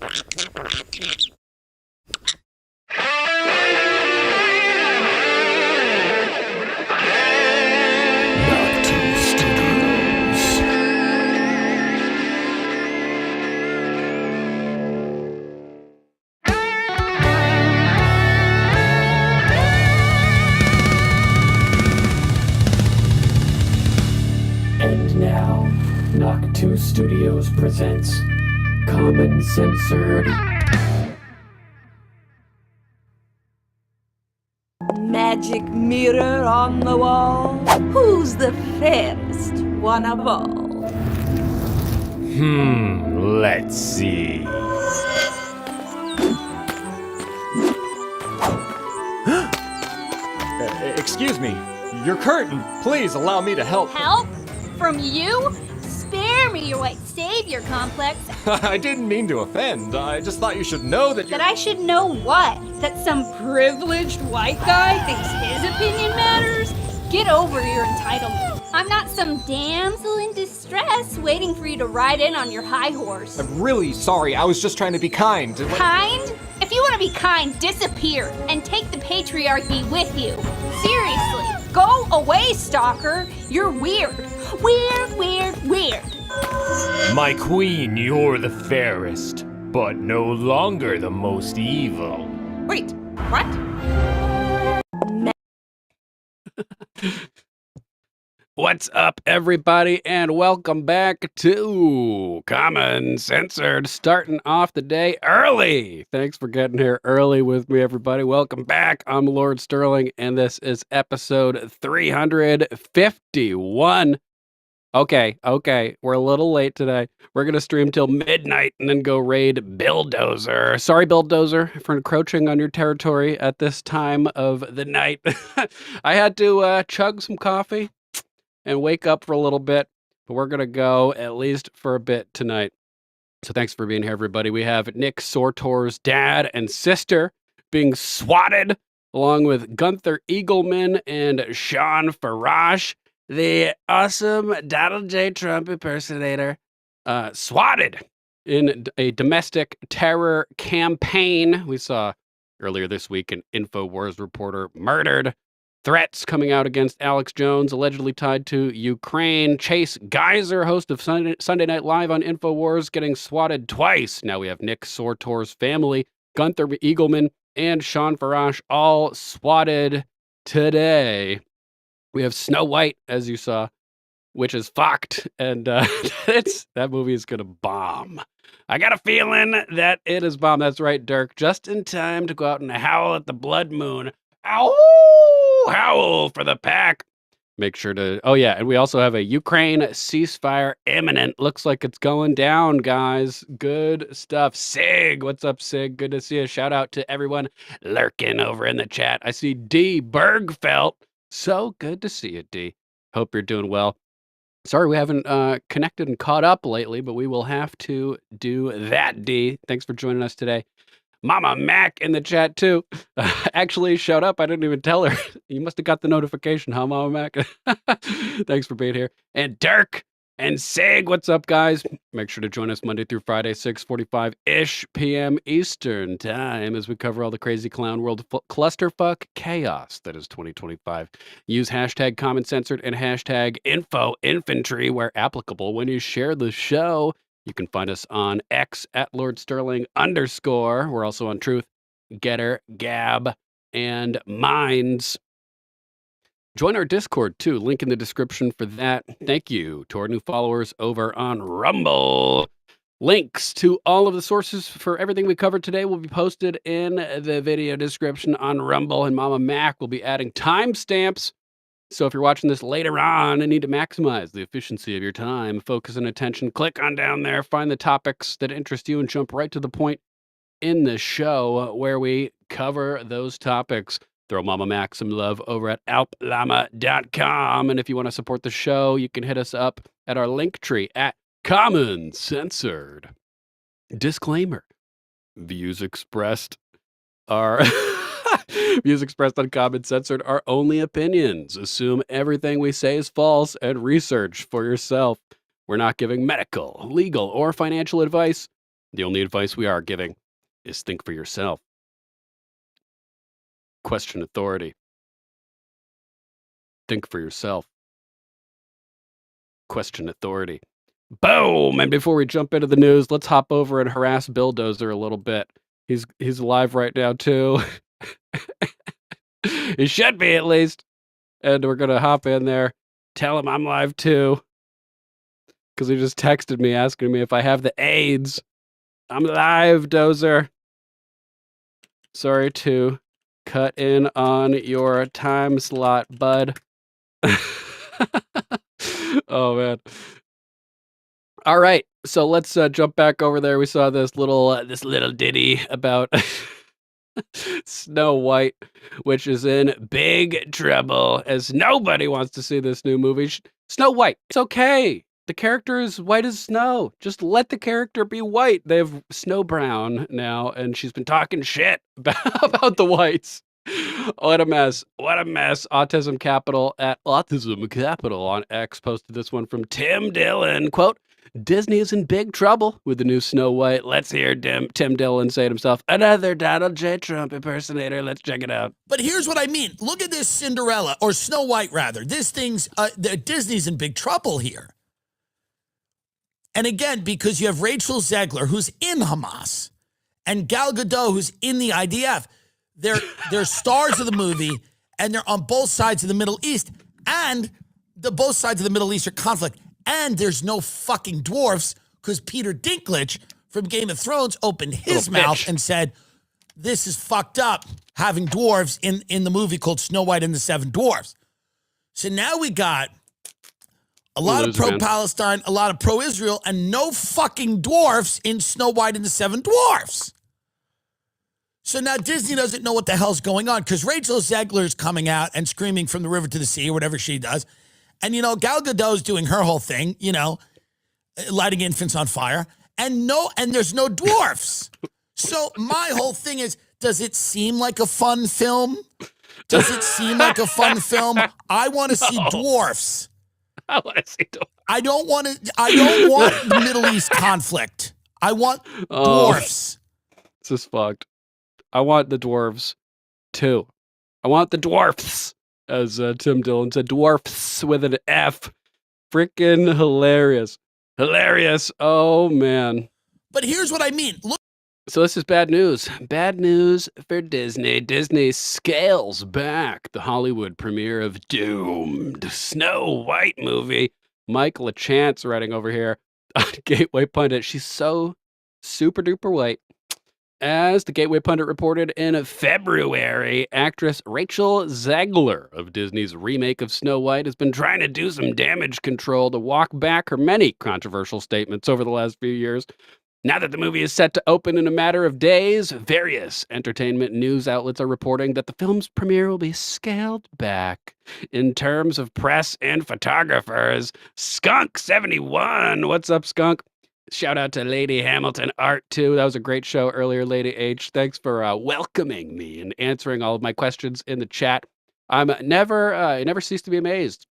And now, Knock 2 Studios presents Common Censored. Magic mirror on the wall, who's the fairest one of all? Let's see. Excuse me, your curtain. Please allow me to help. Help? From you? Spare me your white savior complex. I didn't mean to offend. I just thought you should know that That I should know what? That some privileged white guy thinks his opinion matters? Get over your entitlement. I'm not some damsel in distress waiting for you to ride in on your high horse. I'm really sorry. I was just trying to be kind. Kind? If you want to be kind, disappear and take the patriarchy with you. Seriously, go away, stalker. You're weird. Weird. My queen, you're the fairest, but no longer the most evil. Wait, what? What's up, everybody, and welcome back to Common Censored, starting off the day early. Thanks for getting here early with me, everybody. Welcome back. I'm Lord Sterling, and this is episode 351. Okay, we're a little late today. We're going to stream till midnight and then go raid Bulldozer. Sorry, Bulldozer, for encroaching on your territory at this time of the night. I had to chug some coffee and wake up for a little bit, but we're going to go at least for a bit tonight. So thanks for being here, everybody. We have Nick Sortor's dad and sister being swatted, along with Gunther Eagleman and Sean Farash, the awesome Donald J. Trump impersonator, swatted in a domestic terror campaign. We saw earlier this week an InfoWars reporter murdered. Threats coming out against Alex Jones, allegedly tied to Ukraine. Chase Geyser, host of Sunday Night Live on InfoWars, getting swatted twice. Now we have Nick Sortor's family, Gunther Eagleman, and Sean Farash all swatted today. We have Snow White, as you saw, which is fucked, and that movie is gonna bomb. I got a feeling that it is bomb. That's right, Dirk. Just in time to go out and howl at the blood moon. Ow! Howl for the pack. Make sure to... Oh, yeah, and we also have a Ukraine ceasefire imminent. Looks like it's going down, guys. Good stuff. Sig, what's up, Sig? Good to see you. Shout out to everyone lurking over in the chat. I see D. Bergfelt. So good to see you, D. Hope you're doing well. Sorry we haven't connected and caught up lately, but we will have to do that, D. Thanks for joining us today. Mama Mac in the chat, too. Actually showed up. I didn't even tell her. You must have got the notification, huh, Mama Mac? Thanks for being here. And Dirk and Sig, what's up, guys? Make sure to join us Monday through Friday, 6:45-ish p.m. Eastern time, as we cover all the crazy clown world clusterfuck chaos that is 2025. Use hashtag CommonCensored and hashtag InfoInfantry where applicable when you share the show. You can find us on X at LordSterling_. We're also on Truth, Getter, Gab, and Minds. Join our Discord, too. Link in the description for that. Thank you to our new followers over on Rumble. Links to all of the sources for everything we covered today will be posted in the video description on Rumble, and Mama Mac will be adding timestamps. So if you're watching this later on and need to maximize the efficiency of your time, focus and attention, click on down there, find the topics that interest you, and jump right to the point in the show where we cover those topics. Throw Mama Mac some love over at alplama.com. And if you want to support the show, you can hit us up at our link tree at Common Censored. Disclaimer. Views expressed on Common Censored are only opinions. Assume everything we say is false and research for yourself. We're not giving medical, legal, or financial advice. The only advice we are giving is think for yourself. Question authority. Think for yourself. Question authority. Boom! And before we jump into the news, let's hop over and harass Billdozer a little bit. He's alive right now too. He should be at least. And we're gonna hop in there, tell him I'm live too. Because he just texted me asking me if I have the AIDS. I'm live, Dozer. Sorry to cut in on your time slot, bud. Oh, man. All right, so let's jump back over there. We saw this little ditty about Snow White, which is in big trouble, as nobody wants to see this new movie. Snow White, it's okay. The character is white as snow. Just let the character be white. They have Snow Brown now, and she's been talking shit about the whites. What a mess. What a mess. Autism Capital at Autism Capital on X posted this one from Tim Dillon. Quote, Disney is in big trouble with the new Snow White. Let's hear Tim Dillon say to himself, another Donald J. Trump impersonator. Let's check it out. But here's what I mean. Look at this Cinderella, or Snow White, rather. This thing's, Disney's in big trouble here. And again, because you have Rachel Zegler, who's in Hamas, and Gal Gadot, who's in the IDF. They're stars of the movie, and they're on both sides of the Middle East. And both sides of the Middle East are conflict. And there's no fucking dwarfs, because Peter Dinklage from Game of Thrones opened his mouth and said, this is fucked up, having dwarves in the movie called Snow White and the Seven Dwarfs. So now we got a lot of pro-Palestine, a lot of pro-Israel, and no fucking dwarfs in Snow White and the Seven Dwarfs. So now Disney doesn't know what the hell's going on, because Rachel Zegler is coming out and screaming from the river to the sea, or whatever she does. And, Gal Gadot's doing her whole thing, lighting infants on fire. And there's no dwarfs. So my whole thing is, does it seem like a fun film? Does it seem like a fun film? I want to see dwarfs. I want to see dwarfs. I don't want the Middle East conflict. I want dwarfs. This is fucked. I want the dwarves too. I want the dwarfs, as Tim Dillon said. Dwarfs with an F. Freaking hilarious. Hilarious. Oh, man. But here's what I mean. Look. So this is bad news. Bad news for Disney. Disney scales back the Hollywood premiere of doomed Snow White movie. Mike LaChance writing over here on Gateway Pundit. She's so super duper white. As the Gateway Pundit reported in February, actress Rachel Zegler of Disney's remake of Snow White has been trying to do some damage control to walk back her many controversial statements over the last few years. Now that the movie is set to open in a matter of days, various entertainment news outlets are reporting that the film's premiere will be scaled back. In terms of press and photographers, Skunk71, what's up, Skunk? Shout out to Lady Hamilton Art, too. That was a great show earlier, Lady H. Thanks for welcoming me and answering all of my questions in the chat. I never cease to be amazed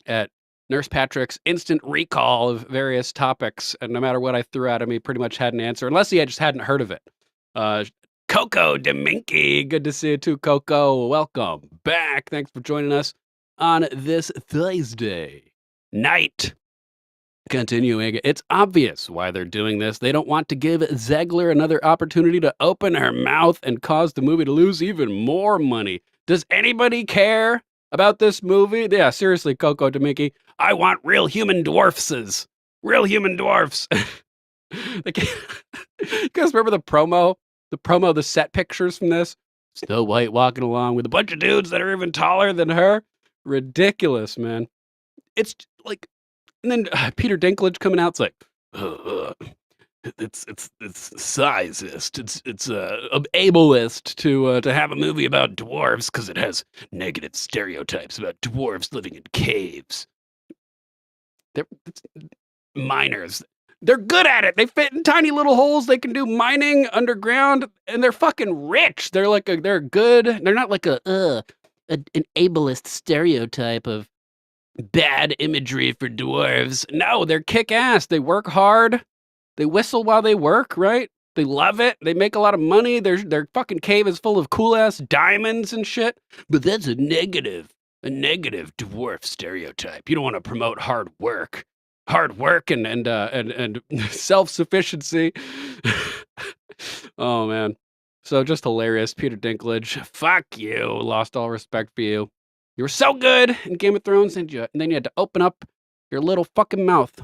at Nurse Patrick's instant recall of various topics, and no matter what I threw at him, he pretty much had an answer, unless he just hadn't heard of it. Coco Deminky, good to see you too, Coco. Welcome back. Thanks for joining us on this Thursday night. Continuing, it's obvious why they're doing this. They don't want to give Zegler another opportunity to open her mouth and cause the movie to lose even more money. Does anybody care about this movie? Yeah, seriously, Coco Deminky. I want real human dwarfses. Real human dwarfs. You guys remember the promo? The set pictures from this? Snow White walking along with a bunch of dudes that are even taller than her. Ridiculous, man. It's like... And then Peter Dinklage coming out, it's like, it's sizist. It's ableist to have a movie about dwarves because it has negative stereotypes about dwarves living in caves. They're miners. They're good at it. They fit in tiny little holes. They can do mining underground, and they're fucking rich. They're good. They're not like an ableist stereotype of bad imagery for dwarves. No, they're kick-ass. They work hard. They whistle while they work, right? They love it. They make a lot of money. Their fucking cave is full of cool-ass diamonds and shit. But that's a negative dwarf stereotype. You don't want to promote hard work and self-sufficiency. Oh, man. So just hilarious. Peter Dinklage, fuck you. Lost all respect for you. You were so good in Game of Thrones, and then you had to open up your little fucking mouth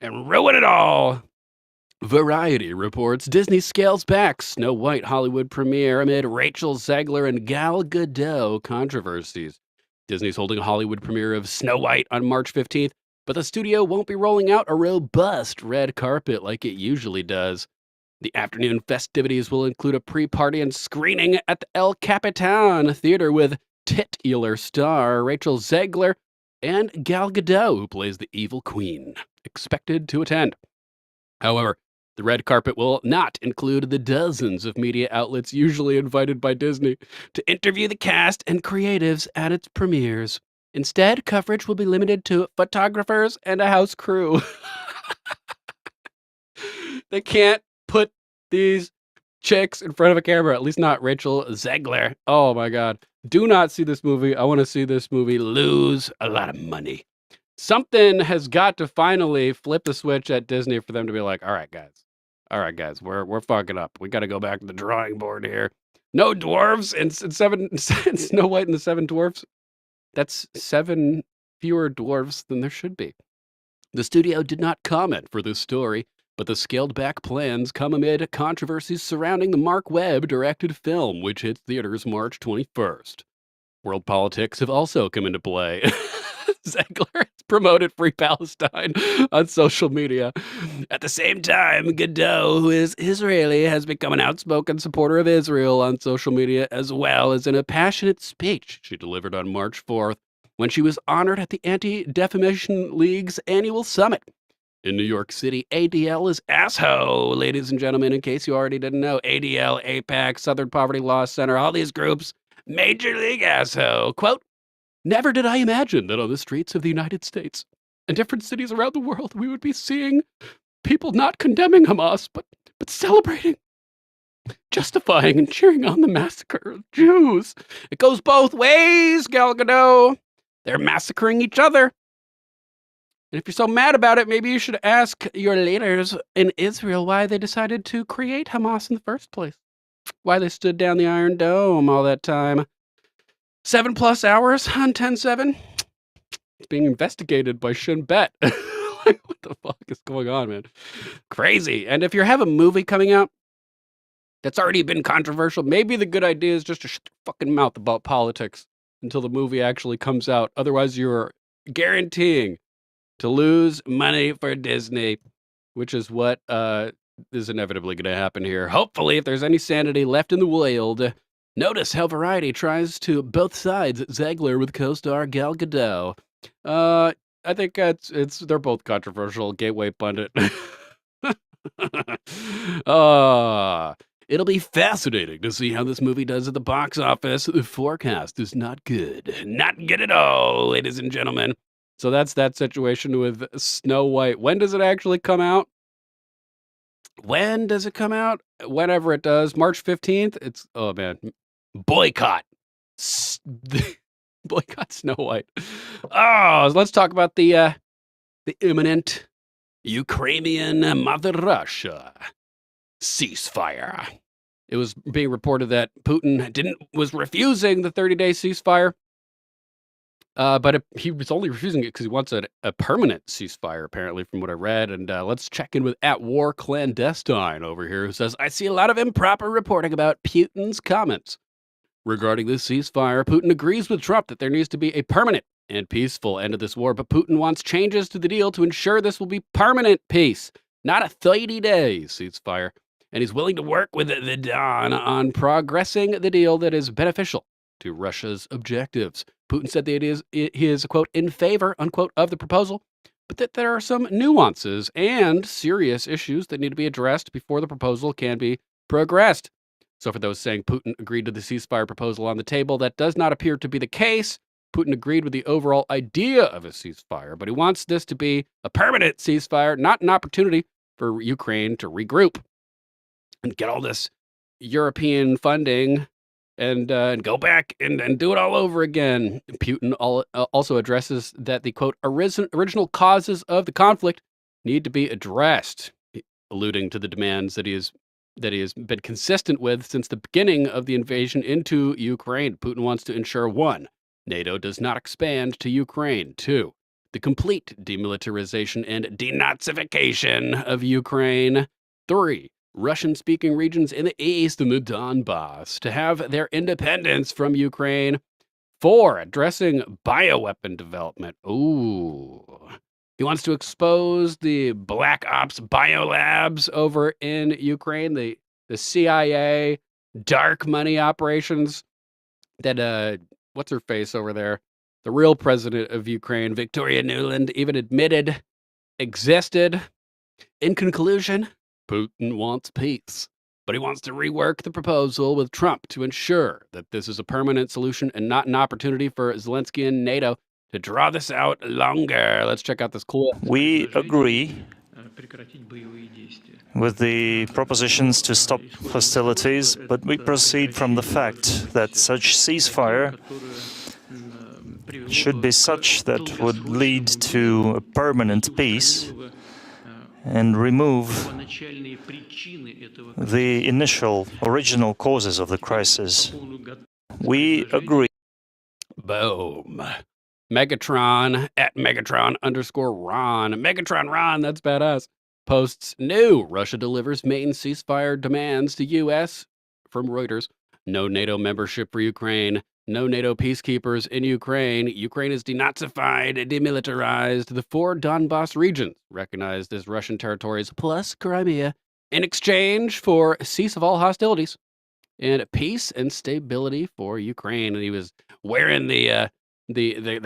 and ruin it all. Variety reports Disney scales back Snow White Hollywood premiere amid Rachel Zegler and Gal Gadot controversies. Disney's holding a Hollywood premiere of Snow White on March 15th, but the studio won't be rolling out a robust red carpet like it usually does. The afternoon festivities will include a pre-party and screening at the El Capitan Theater with titular star Rachel Zegler and Gal Gadot, who plays the evil queen, expected to attend. However, the red carpet will not include the dozens of media outlets usually invited by Disney to interview the cast and creatives at its premieres. Instead, coverage will be limited to photographers and a house crew. They can't put these chicks in front of a camera, at least not Rachel Zegler. Oh my God. Do not see this movie. I want to see this movie lose a lot of money. Something has got to finally flip the switch at Disney for them to be like, all right, guys, we're fucking up. We got to go back to the drawing board here. No dwarves in Snow White and the Seven Dwarfs. That's 7 fewer dwarves than there should be. The studio did not comment for this story, but the scaled-back plans come amid controversies surrounding the Mark Webb-directed film, which hits theaters March 21st. World politics have also come into play. Zegler has promoted Free Palestine on social media. At the same time, Gadot, who is Israeli, has become an outspoken supporter of Israel on social media, as well as in a passionate speech she delivered on March 4th when she was honored at the Anti-Defamation League's annual summit. In New York City, ADL is ASHO, ladies and gentlemen, in case you already didn't know. ADL, APAC, Southern Poverty Law Center, all these groups, Major League ASHO. Quote, never did I imagine that on the streets of the United States and different cities around the world, we would be seeing people not condemning Hamas, but celebrating, justifying, and cheering on the massacre of Jews. It goes both ways, Gal Gadot. They're massacring each other. And if you're so mad about it, maybe you should ask your leaders in Israel why they decided to create Hamas in the first place. Why they stood down the Iron Dome all that time. 7+ hours on 10/7. It's being investigated by Shin Bet. Like, what the fuck is going on, man? Crazy. And if you have a movie coming out that's already been controversial, maybe the good idea is just to shut your fucking mouth about politics until the movie actually comes out. Otherwise, you're guaranteeing to lose money for Disney, which is what is inevitably going to happen here. Hopefully, if there's any sanity left in the world, notice how Variety tries to both sides Zegler with co-star Gal Gadot. I think they're both controversial. Gateway pundit. It'll be fascinating to see how this movie does at the box office. The forecast is not good. Not good at all, ladies and gentlemen. So that's that situation with Snow White. When does it actually come out? When does it come out? Whenever it does. March 15th? It's, oh man. Boycott. Boycott Snow White. Oh, let's talk about the imminent Ukrainian Mother Russia ceasefire. It was being reported that Putin was refusing the 30-day ceasefire. But he was only refusing it because he wants a permanent ceasefire, apparently, from what I read. And let's check in with @WarClandestine over here, who says, I see a lot of improper reporting about Putin's comments. Regarding this ceasefire, Putin agrees with Trump that there needs to be a permanent and peaceful end to this war, but Putin wants changes to the deal to ensure this will be permanent peace, not a 30-day ceasefire. And he's willing to work with the Don on progressing the deal that is beneficial to Russia's objectives. Putin said that he is, quote, in favor, unquote, of the proposal, but that there are some nuances and serious issues that need to be addressed before the proposal can be progressed. So for those saying Putin agreed to the ceasefire proposal on the table, that does not appear to be the case. Putin agreed with the overall idea of a ceasefire, but he wants this to be a permanent ceasefire, not an opportunity for Ukraine to regroup and get all this European funding and go back and do it all over again. Putin also addresses that the, quote, original causes of the conflict need to be addressed, alluding to the demands that he has been consistent with since the beginning of the invasion into Ukraine. Putin wants to ensure 1, NATO does not expand to Ukraine. 2, the complete demilitarization and denazification of Ukraine. 3, Russian-speaking regions in the east and the Donbass to have their independence from Ukraine. 4, addressing bioweapon development. Ooh. He wants to expose the Black Ops biolabs over in Ukraine, the CIA dark money operations that, what's her face over there? The real president of Ukraine, Victoria Nuland, even admitted existed. In conclusion, Putin wants peace, but he wants to rework the proposal with Trump to ensure that this is a permanent solution and not an opportunity for Zelensky and NATO to draw this out longer. Let's check out this clip. We agree with the propositions to stop hostilities, but we proceed from the fact that such ceasefire should be such that would lead to a permanent peace and remove the original causes of the crisis. We agree. Boom. Megatron at Megatron_Ron. Megatron Ron, that's badass. Posts new. Russia delivers main ceasefire demands to U.S. from Reuters. No NATO membership for Ukraine. No NATO peacekeepers in Ukraine. Ukraine is denazified, demilitarized. The 4 Donbass regions recognized as Russian territories plus Crimea in exchange for a cease of all hostilities and peace and stability for Ukraine. And he was wearing the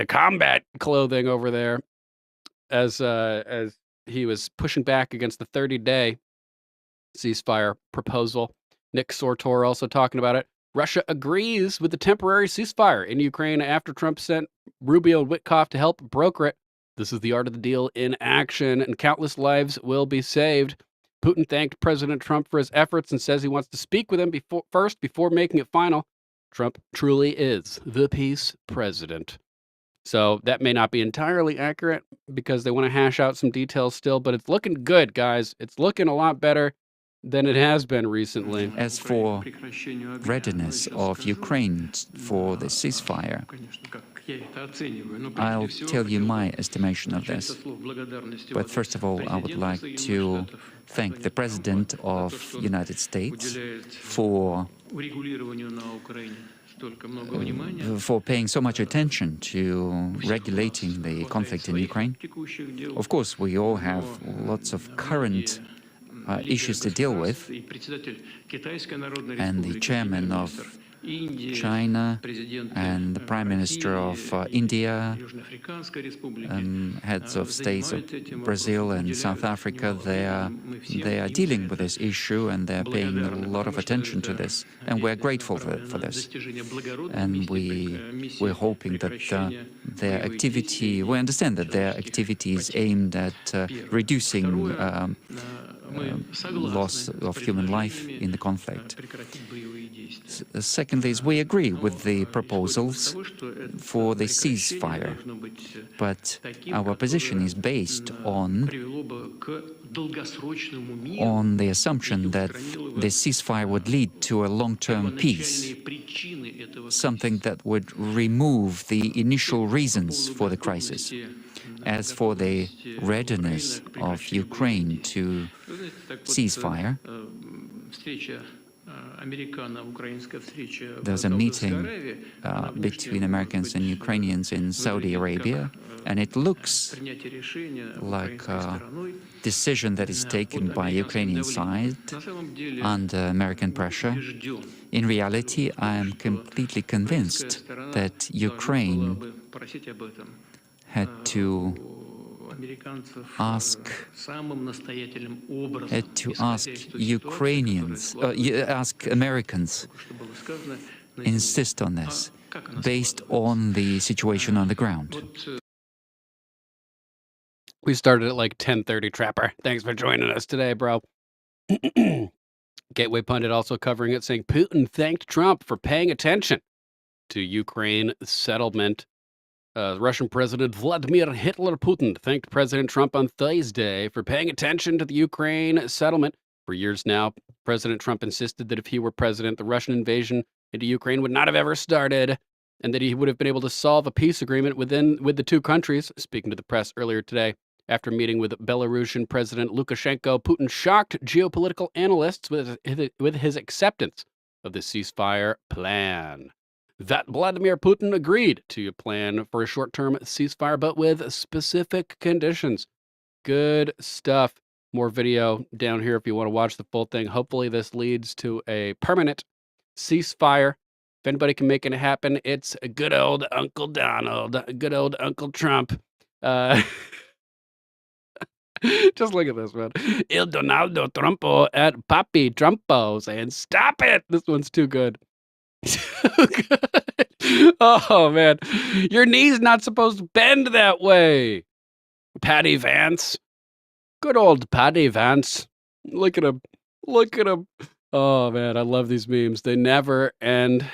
combat clothing over there as he was pushing back against the 30-day ceasefire proposal. Nick Sortor also talking about it. Russia agrees with the temporary ceasefire in Ukraine after Trump sent Rubio and Witkoff to help broker it. This is the art of the deal in action, and countless lives will be saved. Putin thanked President Trump for his efforts and says he wants to speak with him before making it final. Trump truly is the peace president. So that may not be entirely accurate because they want to hash out some details still, but it's looking good, guys. It's looking a lot better than it has been recently. As for readiness of Ukraine for the ceasefire, I'll tell you my estimation of this. But first of all, I would like to thank the President of United States for paying so much attention to regulating the conflict in Ukraine. Of course, we all have lots of current issues to deal with, and the chairman of China and the Prime Minister of India, heads of states of Brazil and South Africa, they are dealing with this issue and they're paying a lot of attention to this, and we're grateful for this. And we're hoping that their activity, we understand that their activity is aimed at reducing loss of human life in the conflict. Secondly, we agree with the proposals for the ceasefire, but our position is based on the assumption that the ceasefire would lead to a long-term peace, something that would remove the initial reasons for the crisis. As for the readiness of Ukraine to ceasefire, there's a meeting between Americans and Ukrainians in Saudi Arabia, and it looks like a decision that is taken by Ukrainian side under American pressure. In reality, I am completely convinced that Ukraine had to ask Americans, insist on this, based on the situation on the ground. We started at like 10:30. Trapper, thanks for joining us today, bro. Gateway Pundit also covering it, saying Putin thanked Trump for paying attention to Ukraine settlement. Russian President Vladimir Hitler Putin thanked President Trump on Thursday for paying attention to the Ukraine settlement. For years now, President Trump insisted that if he were president, the Russian invasion into Ukraine would not have ever started, and that he would have been able to solve a peace agreement with the two countries. Speaking to the press earlier today, after meeting with Belarusian President Lukashenko, Putin shocked geopolitical analysts with his acceptance of the ceasefire plan. That Vladimir Putin agreed to a plan for a short-term ceasefire, but with specific conditions. Good stuff. More video down here if you want to watch the full thing. Hopefully this leads to a permanent ceasefire. If anybody can make it happen, it's a good old Uncle Donald, good old Uncle Trump. Just look at this, man. Il Donaldo Trumpo at Papi Trumpo saying, stop it. This one's too good. Too good. Oh, man. Your knee's not supposed to bend that way. Patty Vance. Good old Patty Vance. Look at him. Look at him. Oh, man. I love these memes. They never end.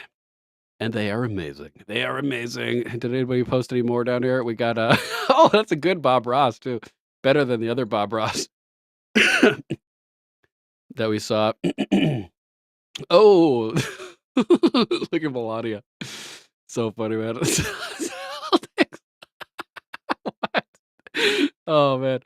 And they are amazing. They are amazing. Did anybody post any more down here? We got oh, that's a good Bob Ross, too. Better than the other Bob Ross that we saw. Oh, look at Melania. So funny, man. What? Oh, man.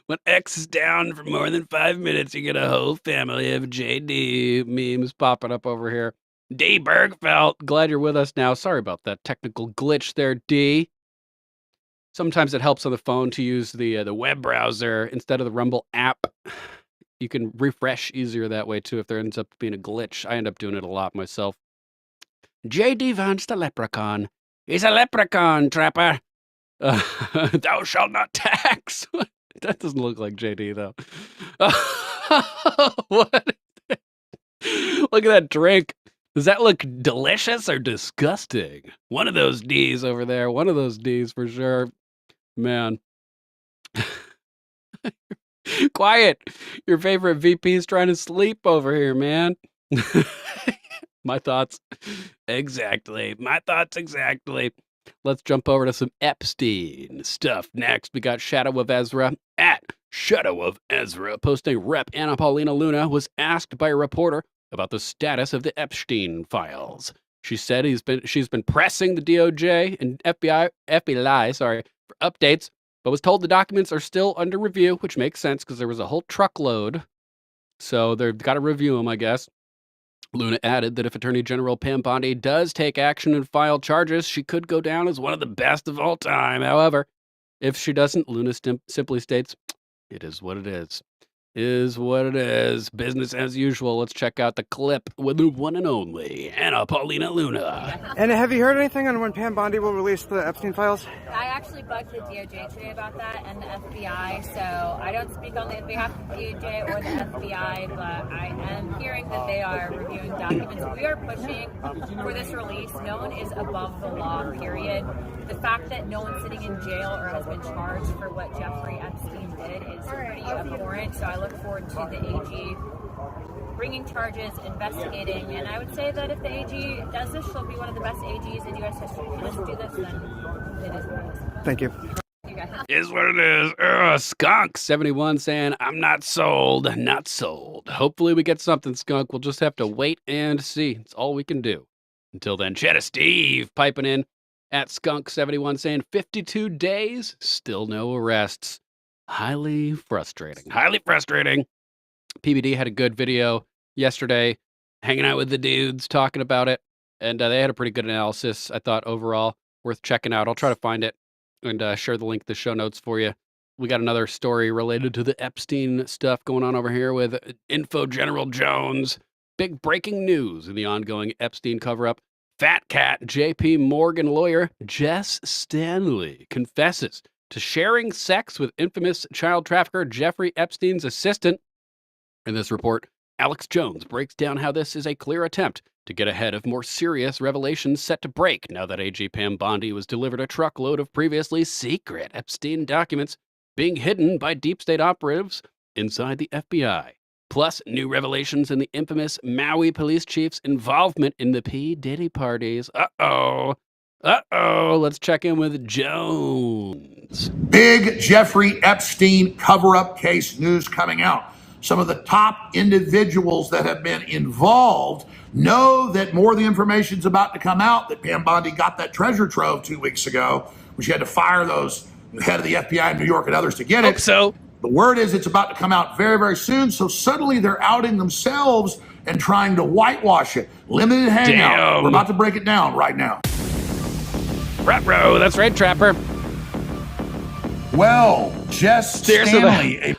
When X is down for more than 5 minutes, you get a whole family of JD memes popping up over here. D. Bergfeld, glad you're with us now. Sorry about that technical glitch there, D. Sometimes it helps on the phone to use the web browser instead of the Rumble app. You can refresh easier that way, too, if there ends up being a glitch. I end up doing it a lot myself. J.D. Vance the leprechaun. He's a leprechaun, Trapper. Thou shalt not tax. That doesn't look like J.D., though. What? Look at that drink. Does that look delicious or disgusting? One of those D's over there. One of those D's for sure. Man. Quiet. Your favorite VP is trying to sleep over here, man. My thoughts. Exactly. My thoughts exactly. Let's jump over to some Epstein stuff next. We got Shadow of Ezra at Shadow of Ezra posting Rep. Anna Paulina Luna was asked by a reporter about the status of the Epstein files. She said she's been pressing the DOJ and FBI for updates, but was told the documents are still under review, which makes sense because there was a whole truckload. So they've got to review them, I guess. Luna added that if Attorney General Pam Bondi does take action and file charges, she could go down as one of the best of all time. However, if she doesn't, Luna simply states, it is what it is. Is what it is. Business as usual. Let's check out the clip with the one and only Anna Paulina Luna. And have you heard anything on when Pam Bondi will release the Epstein files? I actually bugged the DOJ today about that and the FBI, so I don't speak on behalf of the DOJ or the FBI, but I am hearing that they are reviewing documents. We are pushing for this release. No one is above the law, period. The fact that no one's sitting in jail or has been charged for what Jeffrey Epstein did is pretty abhorrent, so I look forward to the AG bringing charges, investigating, and I would say that if the AG does this, she'll be one of the best AGs in U.S. history. If she doesn't do this, then it is what it is. Thank you. Is what it is. Skunk 71 saying, I'm not sold. Not sold. Hopefully we get something, Skunk. We'll just have to wait and see. It's all we can do. Until then, Cheddar Steve piping in at Skunk 71 saying 52 days, still no arrests. Highly frustrating. Highly frustrating. PBD had a good video yesterday, hanging out with the dudes, talking about it, and they had a pretty good analysis, I thought, overall. Worth checking out. I'll try to find it and share the link to the show notes for you. We got another story related to the Epstein stuff going on over here with Info General Jones. Big breaking news in the ongoing Epstein cover-up. Fat Cat JP Morgan lawyer Jess Stanley confesses to sharing sex with infamous child trafficker Jeffrey Epstein's assistant. In this report, Alex Jones breaks down how this is a clear attempt to get ahead of more serious revelations set to break now that AG Pam Bondi was delivered a truckload of previously secret Epstein documents being hidden by deep state operatives inside the FBI. Plus, new revelations in the infamous Maui police chief's involvement in the P. Diddy parties. Uh-oh. Let's check in with Jones. Big Jeffrey Epstein cover-up case news coming out. Some of the top individuals that have been involved know that more of the information's about to come out, that Pam Bondi got that treasure trove 2 weeks ago, when she had to fire those head of the FBI in New York and others to get it. Hope so. The word is it's about to come out very, very soon. So suddenly they're outing themselves and trying to whitewash it. Limited hangout. Damn. We're about to break it down right now. Ruh-roh, that's right, Trapper. Well, Jess Stanley,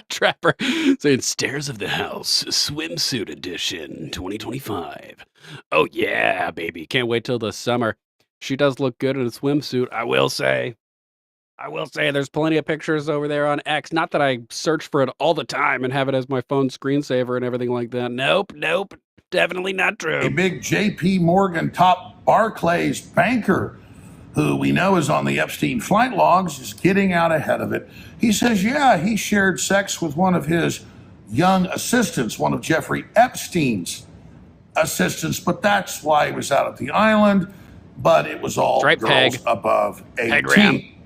Trapper saying Stairs of the House, Swimsuit Edition 2025. Oh yeah, baby. Can't wait till the summer. She does look good in a swimsuit, I will say. There's plenty of pictures over there on X. Not that I search for it all the time and have it as my phone screensaver and everything like that. Nope. Definitely not true. a big J.P. Morgan top Barclays banker who we know is on the Epstein flight logs, is getting out ahead of it. He says, yeah, he shared sex with one of his young assistants, one of Jeffrey Epstein's assistants, but that's why he was out at the island. But it was all girls above 18.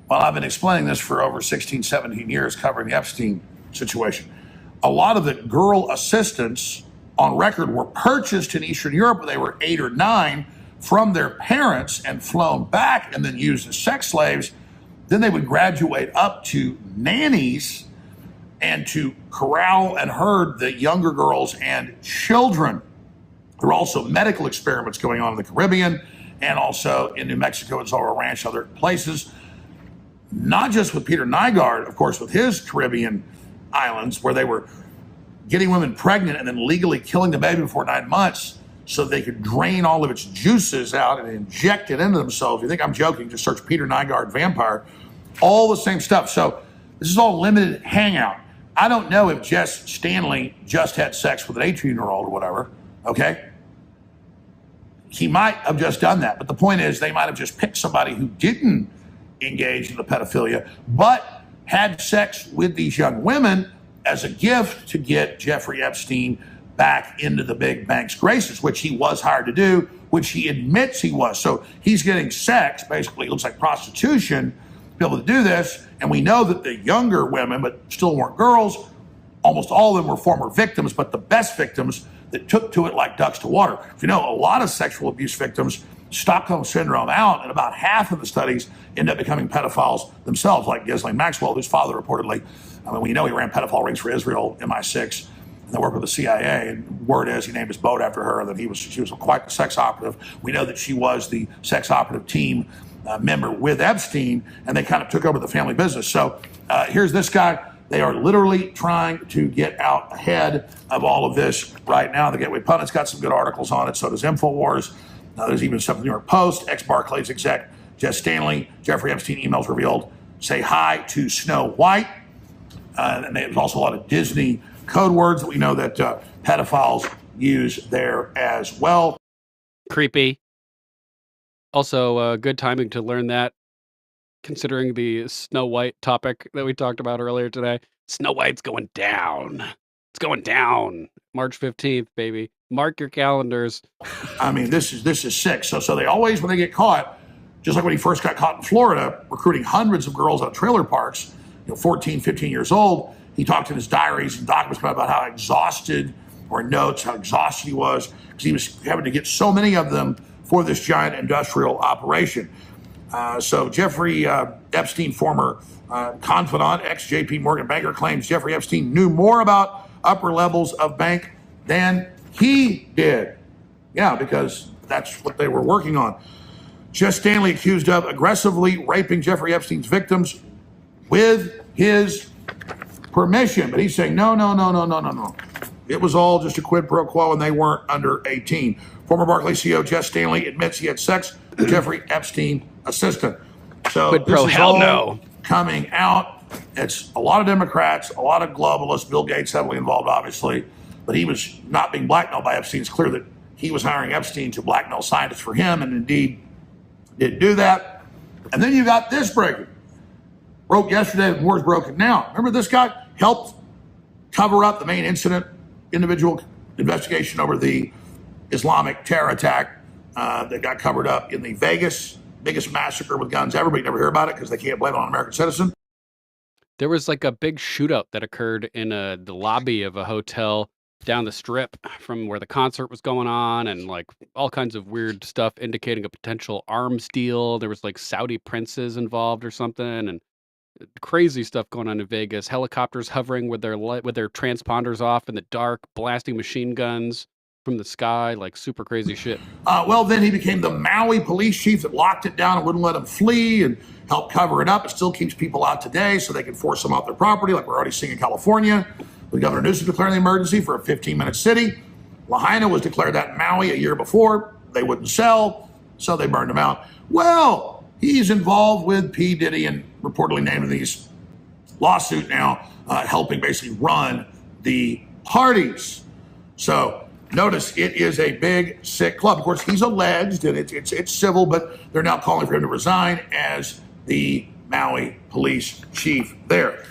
Well, I've been explaining this for over 16, 17 years, covering the Epstein situation. A lot of the girl assistants on record were purchased in Eastern Europe when they were 8 or 9 from their parents and flown back and then used as sex slaves. Then they would graduate up to nannies and to corral and herd the younger girls and children. There were also medical experiments going on in the Caribbean and also in New Mexico and Zorro Ranch, other places. Not just with Peter Nygaard, of course, with his Caribbean islands, where they were getting women pregnant and then legally killing the baby before 9 months so they could drain all of its juices out and inject it into themselves. You think I'm joking, just search Peter Nygaard vampire. All the same stuff. So this is all limited hangout. I don't know if Jess Stanley just had sex with an 18-year-old or whatever, okay? He might have just done that, but the point is they might have just picked somebody who didn't engage in the pedophilia, but had sex with these young women as a gift to get Jeffrey Epstein back into the big bank's graces, which he was hired to do, which he admits he was. So he's getting sex, basically, it looks like prostitution, to be able to do this. And we know that the younger women, but still weren't girls, almost all of them were former victims, but the best victims that took to it like ducks to water. You know, a lot of sexual abuse victims, Stockholm Syndrome out, and about half of the studies end up becoming pedophiles themselves, like Ghislaine Maxwell, whose father reportedly, I mean, we know he ran pedophile rings for Israel, MI6, and they worked with the CIA, and word is he named his boat after her, that she was quite the sex operative. We know that she was the sex operative team member with Epstein, and they kind of took over the family business. So here's this guy. They are literally trying to get out ahead of all of this right now. The Gateway Pundit's got some good articles on it, so does InfoWars. There's even stuff in the New York Post. Ex-Barclays exec Jess Stanley, Jeffrey Epstein emails revealed, say hi to Snow White. And there's also a lot of Disney code words that we know that pedophiles use there as well. Creepy. Also, good timing to learn that, considering the Snow White topic that we talked about earlier today. Snow White's going down. It's going down. March 15th, baby. Mark your calendars. I mean, this is sick. So they always, when they get caught, just like when he first got caught in Florida, recruiting hundreds of girls out of trailer parks, 14, 15 years old, he talked in his diaries and documents about how exhausted, or notes, how exhausted he was, because he was having to get so many of them for this giant industrial operation. So Jeffrey Epstein, former confidant, ex-J.P. Morgan banker, claims Jeffrey Epstein knew more about upper levels of bank than he did. Yeah, because that's what they were working on. Jess Stanley accused of aggressively raping Jeffrey Epstein's victims with his permission. But he's saying, no. It was all just a quid pro quo and they weren't under 18. Former Barclays CEO Jess Stanley admits he had sex with Jeffrey Epstein assistant. So quid pro, this is hell all no. coming out. It's a lot of Democrats, a lot of globalists, Bill Gates heavily involved, obviously. But he was not being blackmailed by Epstein. It's clear that he was hiring Epstein to blackmail scientists for him, and indeed did do that. And then you got this breaking. wrote yesterday that war's broken now. Remember this guy helped cover up the main incident, individual investigation over the Islamic terror attack that got covered up in the Vegas, biggest massacre with guns ever, but you never hear about it because they can't blame it on an American citizen. There was like a big shootout that occurred in the lobby of a hotel down the strip from where the concert was going on, and like all kinds of weird stuff indicating a potential arms deal. There was like Saudi princes involved or something, and crazy stuff going on in Vegas. Helicopters hovering with their transponders off in the dark, blasting machine guns from the sky, like super crazy shit. Well, then he became the Maui police chief that locked it down and wouldn't let them flee and helped cover it up. It still keeps people out today so they can force them off their property, like we're already seeing in California, with Governor Newsom declaring the emergency for a 15-minute city. Lahaina was declared that in Maui a year before. They wouldn't sell, so they burned them out. Well, he's involved with P. Diddy and reportedly named these lawsuit now, helping basically run the parties. So notice it is a big, sick club. Of course, he's alleged, and it's civil, but they're now calling for him to resign as the Maui police chief there.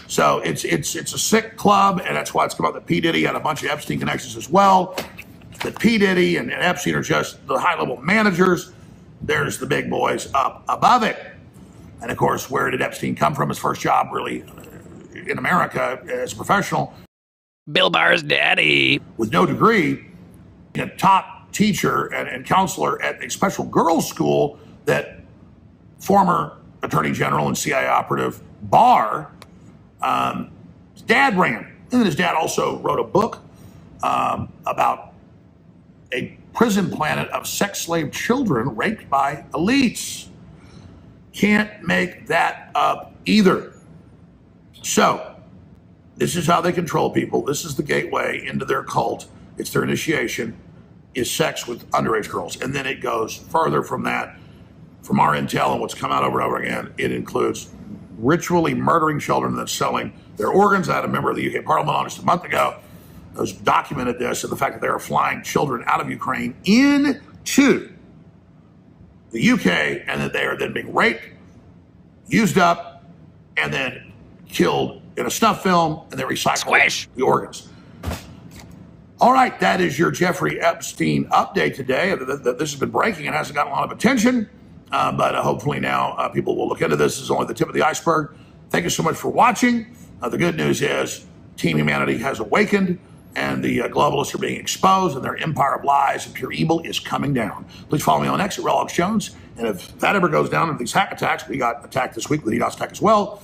So it's a sick club, and that's why it's come out that P. Diddy had a bunch of Epstein connections as well. That P. Diddy and Epstein are just the high-level managers. There's the big boys up above it. And of course, where did Epstein come from? His first job really in America as a professional. Bill Barr's daddy. With no degree, a top teacher and counselor at a special girls' school that former Attorney General and CIA operative Barr, his dad ran. And then his dad also wrote a book about a prison planet of sex slave children raped by elites. Can't make that up either. So, this is how they control people. This is the gateway into their cult. It's their initiation, is sex with underage girls. And then it goes further from that. From our intel and what's come out over and over again, it includes ritually murdering children and then selling their organs. I had a member of the UK Parliament on just a month ago who's documented this, and the fact that they are flying children out of Ukraine into the UK, and that they are then being raped, used up, and then killed in a snuff film, and they recycle the organs. All right, that is your Jeffrey Epstein update today. This has been breaking and hasn't gotten a lot of attention, but hopefully now people will look into this. This is only the tip of the iceberg. Thank you so much for watching. The good news is Team Humanity has awakened, and the globalists are being exposed, and their empire of lies and pure evil is coming down. Please follow me on X at Alex Jones. And if that ever goes down in these hack attacks, we got attacked this week with the DDoS attack as well.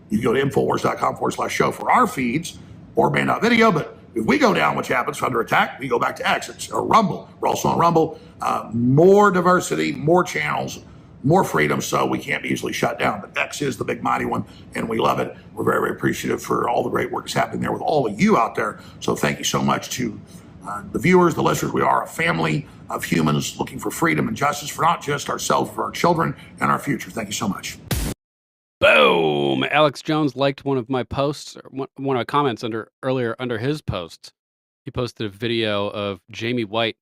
You can go to Infowars.com/show for our feeds or Band.video. But if we go down, which happens under attack, we go back to X. It's a Rumble. We're also on Rumble. More diversity, more channels, more freedom, so we can't be easily shut down. But X is the big mighty one, and we love it. We're very, very appreciative for all the great work that's happening there with all of you out there. So thank you so much to the viewers, the listeners. We are a family of humans looking for freedom and justice for not just ourselves, for our children and our future. Thank you so much. Boom! Alex Jones liked one of my posts, or one of my comments earlier under his posts. He posted a video of Jamie White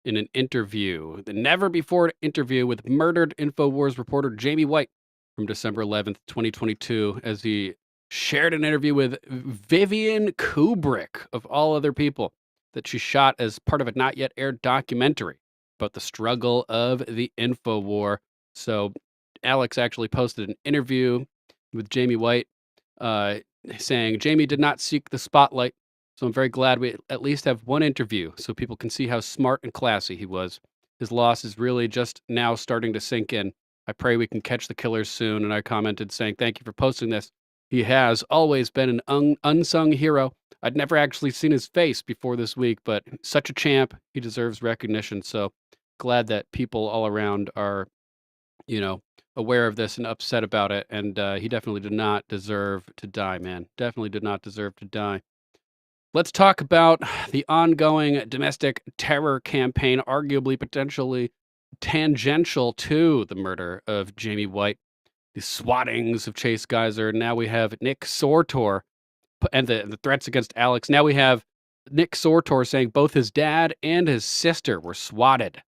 in an interview, the never-before interview with murdered InfoWars reporter Jamie White from December 11th, 2022, as he shared an interview with Vivian Kubrick, of all other people, that she shot as part of a not-yet-aired documentary about the struggle of the InfoWar. So Alex actually posted an interview with Jamie White saying, Jamie did not seek the spotlight, so I'm very glad we at least have one interview so people can see how smart and classy he was. His loss is really just now starting to sink in. I pray we can catch the killers soon. And I commented saying, thank you for posting this. He has always been an unsung hero. I'd never actually seen his face before this week, but such a champ. He deserves recognition. So glad that people all around are, aware of this and upset about it. And he definitely did not deserve to die, man. Definitely did not deserve to die. Let's talk about the ongoing domestic terror campaign, arguably potentially tangential to the murder of Jamie White, the swattings of Chase Geyser. Now we have Nick Sortor and the threats against Alex. Now we have Nick Sortor saying both his dad and his sister were swatted.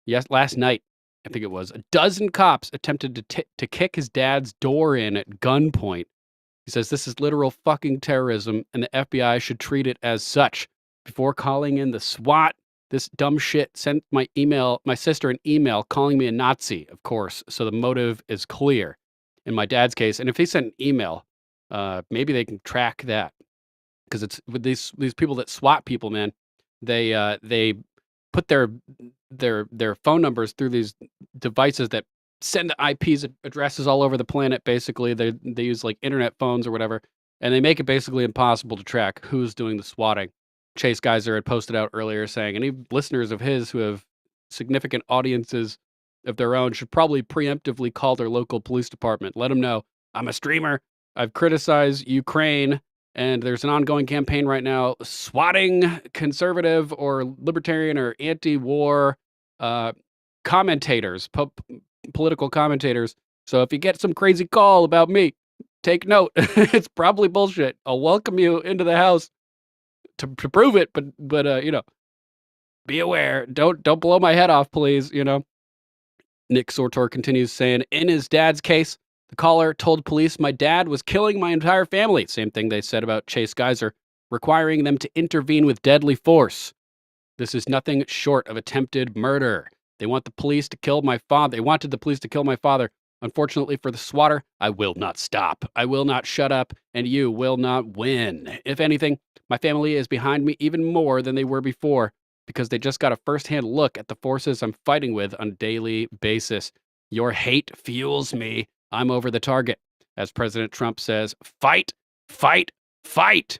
Yes, last night. I think it was, a dozen cops attempted to kick his dad's door in at gunpoint. He says this is literal fucking terrorism, and the FBI should treat it as such. Before calling in the SWAT, this dumb shit sent my sister an email calling me a Nazi, of course, so the motive is clear in my dad's case. And if he sent an email, maybe they can track that, because it's with these people that SWAT people, man. They put their phone numbers through these devices that send IPs addresses all over the planet. Basically, they use like internet phones or whatever, and they make it basically impossible to track who's doing the swatting. Chase Geyser had posted out earlier saying any listeners of his who have significant audiences of their own should probably preemptively call their local police department. Let them know, I'm a streamer. I've criticized Ukraine, and there's an ongoing campaign right now swatting conservative or libertarian or anti-war commentators, political commentators. So if you get some crazy call about me, take note. It's probably bullshit. I'll welcome you into the house to prove it, but be aware. Don't blow my head off, please. Nick Sortor continues saying, in his dad's case, the caller told police my dad was killing my entire family. Same thing they said about Chase Geyser, requiring them to intervene with deadly force. This is nothing short of attempted murder. They want the police to kill my father. They wanted the police to kill my father. Unfortunately for the swatter, I will not stop. I will not shut up, and you will not win. If anything, my family is behind me even more than they were before, because they just got a first-hand look at the forces I'm fighting with on a daily basis. Your hate fuels me. I'm over the target. As President Trump says, fight, fight, fight.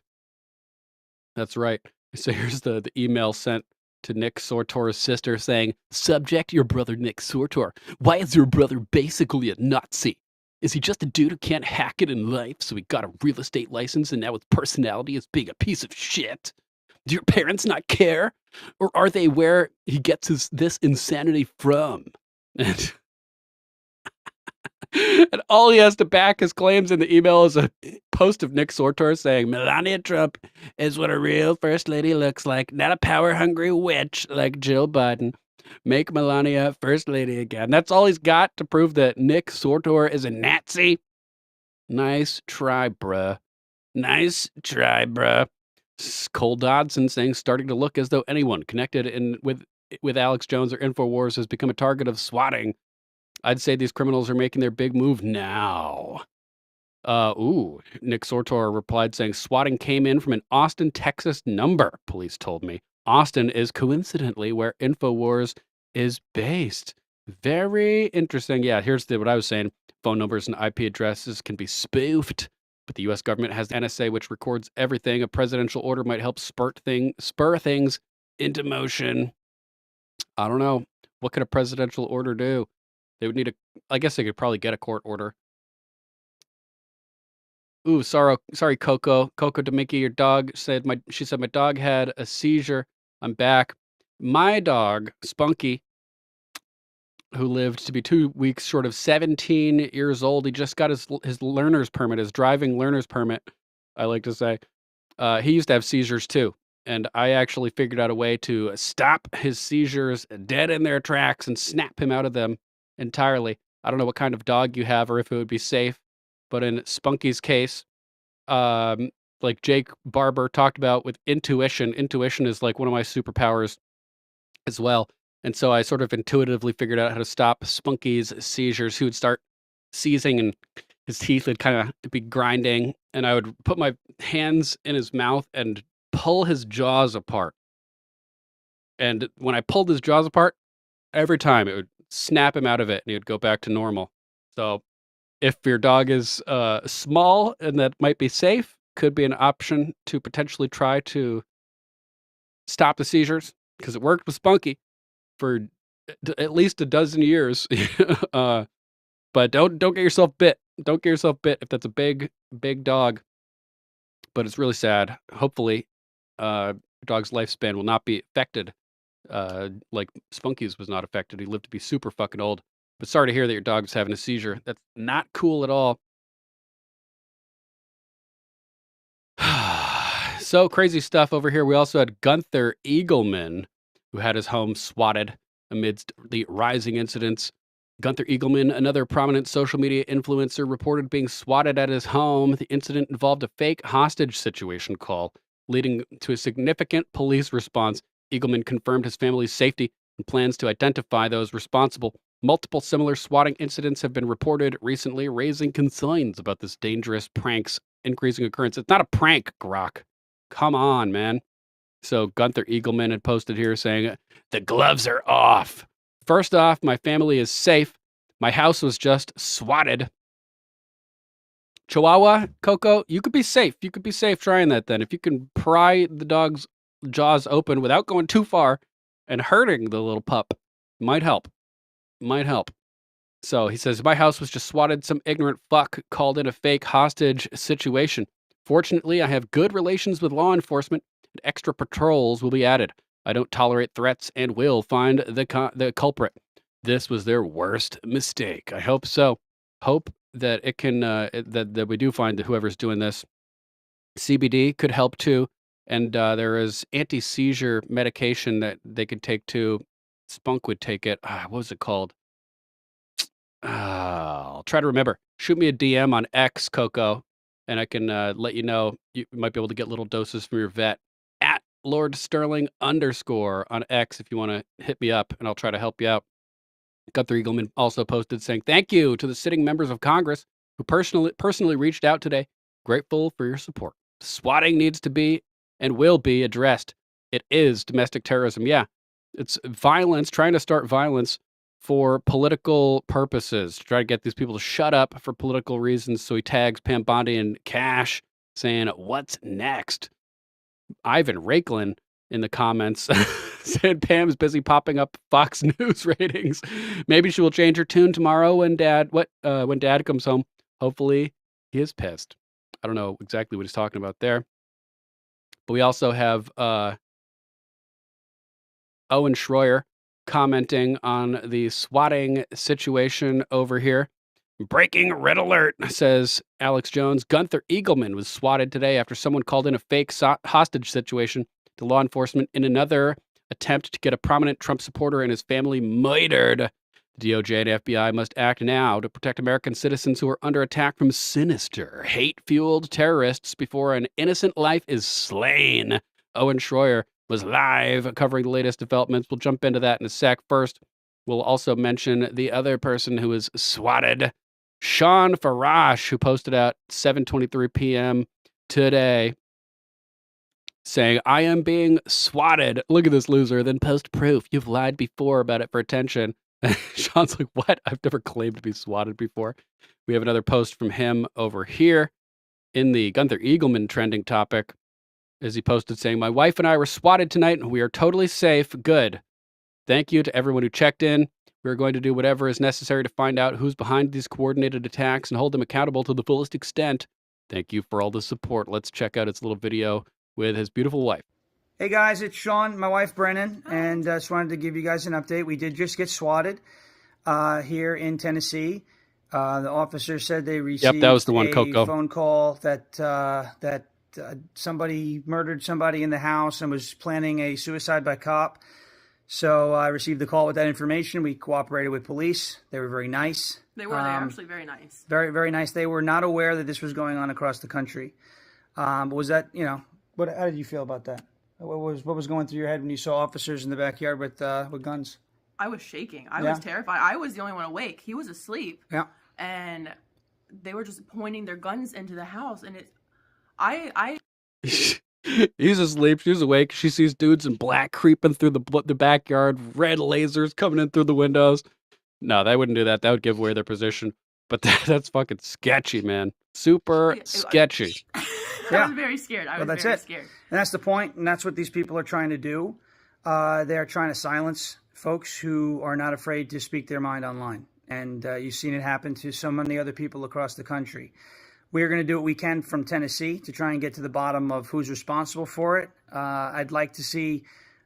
That's right. So here's the email sent to Nick Sortor's sister saying, subject, your brother Nick Sortor. Why is your brother basically a Nazi? Is he just a dude who can't hack it in life, so he got a real estate license and now his personality is being a piece of shit? Do your parents not care? Or are they where he gets this insanity from? And all he has to back his claims in the email is a post of Nick Sortor saying, Melania Trump is what a real first lady looks like, not a power-hungry witch like Jill Biden. Make Melania first lady again. That's all he's got to prove that Nick Sortor is a Nazi. Nice try, bruh. Nice try, bruh. Cole Dodson saying, starting to look as though anyone connected with Alex Jones or InfoWars has become a target of swatting. I'd say these criminals are making their big move now. Nick Sortor replied saying, swatting came in from an Austin, Texas number, police told me. Austin is coincidentally where InfoWars is based. Very interesting. Yeah, here's what I was saying. Phone numbers and IP addresses can be spoofed, but the U.S. government has NSA, which records everything. A presidential order might help spur things into motion. I don't know. What could a presidential order do? They would need I guess they could probably get a court order. Ooh, sorry, Coco. Coco Demicki, your dog she said my dog had a seizure. I'm back. My dog, Spunky, who lived to be 2 weeks short of 17 years old, he just got his learner's permit, his driving learner's permit, I like to say. He used to have seizures too. And I actually figured out a way to stop his seizures dead in their tracks and snap him out of them entirely. I don't know what kind of dog you have or if it would be safe, but in Spunky's case, like Jake Barber talked about with intuition is like one of my superpowers as well. And so I sort of intuitively figured out how to stop Spunky's seizures. He would start seizing and his teeth would kind of be grinding, and I would put my hands in his mouth and pull his jaws apart. And when I pulled his jaws apart, every time it would snap him out of it and he would go back to normal. So if your dog is small and that might be safe, could be an option to potentially try to stop the seizures, because it worked with Spunky for at least a dozen years. But don't get yourself bit. Don't get yourself bit if that's a big dog. But it's really sad. Hopefully, your dog's lifespan will not be affected like Spunky's was not affected. He lived to be super fucking old. But sorry to hear that your dog's having a seizure. That's not cool at all. So crazy stuff over here. We also had Gunther Eagleman, who had his home swatted. amidst the rising incidents. Gunther Eagleman, another prominent social media influencer, reported being swatted at his home. The incident involved a fake hostage situation call, leading to a significant police response. Eagleman confirmed his family's safety and plans to identify those responsible. Multiple similar swatting incidents have been reported recently, raising concerns about this dangerous prank's increasing occurrence. It's not a prank, Grok. Come on, man. So Gunther Eagleman had posted here saying, the gloves are off. First off, my family is safe. My house was just swatted. Chihuahua, Coco, you could be safe. You could be safe trying that then. If you can pry the dog's jaws open without going too far and hurting the little pup, might help. Might help. So he says, my house was just swatted. Some ignorant fuck called in a fake hostage situation. Fortunately, I have good relations with law enforcement, and extra patrols will be added. I don't tolerate threats and will find the culprit. This was their worst mistake. I hope so. Hope that it can that we do find whoever's doing this. CBD could help too, and there is anti-seizure medication that they could take too. Spunk would take it. What was it called? I'll try to remember. Shoot me a DM on X, Coco, and I can let you know. You might be able to get little doses from your vet at Lord Sterling _ on X if you want to hit me up, and I'll try to help you out. Gunther Eagleman also posted saying, thank you to the sitting members of Congress who personally reached out today. Grateful for your support. Swatting needs to be and will be addressed. It is domestic terrorism. Yeah, it's violence, trying to start violence for political purposes, to try to get these people to shut up for political reasons. So he tags Pam Bondi and Cash saying, what's next? Ivan Rakelin in the comments said Pam's busy popping up Fox News ratings. Maybe she will change her tune tomorrow when Dad comes home. Hopefully he is pissed. I don't know exactly what he's talking about there. But we also have Owen Schroyer commenting on the swatting situation over here. Breaking red alert, says Alex Jones. Gunther Eagleman was swatted today after someone called in a fake hostage situation to law enforcement in another attempt to get a prominent Trump supporter and his family murdered. The DOJ and FBI must act now to protect American citizens who are under attack from sinister, hate-fueled terrorists before an innocent life is slain. Owen Schroyer was live covering the latest developments. We'll jump into that in a sec. First, we'll also mention the other person who was swatted, Sean Farash, who posted out 7:23 p.m. today saying, I am being swatted. Look at this loser. Then post proof. You've lied before about it for attention. Sean's like, what? I've never claimed to be swatted before. We have another post from him over here in the Gunther Eagleman trending topic, as he posted saying, my wife and I were swatted tonight and we are totally safe. Good. Thank you to everyone who checked in. We're going to do whatever is necessary to find out who's behind these coordinated attacks and hold them accountable to the fullest extent. Thank you for all the support. Let's check out its little video with his beautiful wife. Hey guys, it's Sean, my wife Brennan, and just wanted to give you guys an update. We did just get swatted here in Tennessee. The officer said they received that was the one, Coco. phone call that somebody murdered somebody in the house and was planning a suicide by cop. So I received the call with that information. We cooperated with police. They were very nice. They were actually very nice. Very, very nice. They were not aware that this was going on across the country. Was that, how did you feel about that? What was going through your head when you saw officers in the backyard with guns? I was shaking. I was terrified. I was the only one awake. He was asleep. Yeah. And they were just pointing their guns into the house, and He's asleep. She's awake. She sees dudes in black creeping through the backyard, red lasers coming in through the windows. No, they wouldn't do that. That would give away their position. But that's fucking sketchy, man. Super sketchy. I was very scared. I was very scared. And that's the point, and that's what these people are trying to do. They're trying to silence folks who are not afraid to speak their mind online. And you've seen it happen to so many other people across the country. We're going to do what we can from Tennessee to try and get to the bottom of who's responsible for it. I'd like to see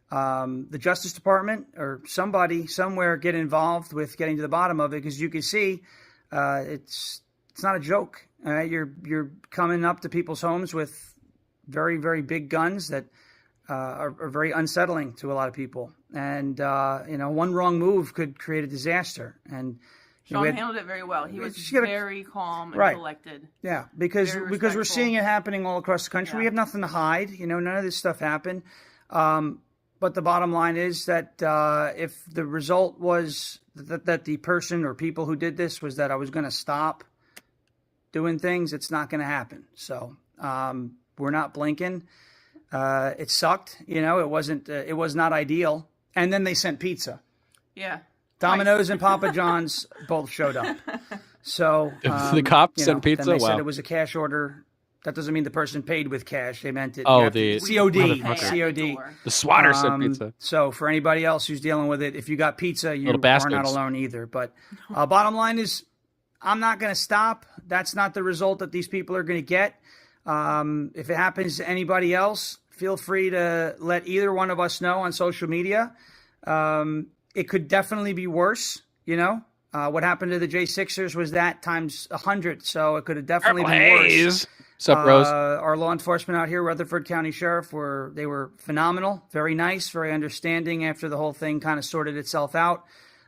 the Justice Department or somebody somewhere get involved with getting to the bottom of it, because you can see it's not a joke. You're coming up to people's homes with very, very big guns that are very unsettling to a lot of people. And, one wrong move could create a disaster. And Sean handled it very well. He was very calm and collected. Yeah, because we're seeing it happening all across the country. Yeah. We have nothing to hide. None of this stuff happened. But the bottom line is that if the result was that the person or people who did this was that I was going to stop doing things, it's not going to happen. So we're not blinking. It sucked. It was not ideal. And then they sent pizza. Yeah. Domino's and Papa John's both showed up. So the cops sent pizza. Then they wow. said it was a cash order. That doesn't mean the person paid with cash. They meant it. Oh, the COD. COD. The swatter sent pizza. So for anybody else who's dealing with it, if you got pizza, you are not alone either. But bottom line is, I'm not going to stop. That's not the result that these people are going to get. If it happens to anybody else, feel free to let either one of us know on social media. It could definitely be worse. What happened to the J6ers was that times 100. So it could have definitely been worse. Sup, Rose? Our law enforcement out here, Rutherford County Sheriff, they were phenomenal, very nice, very understanding after the whole thing kind of sorted itself out.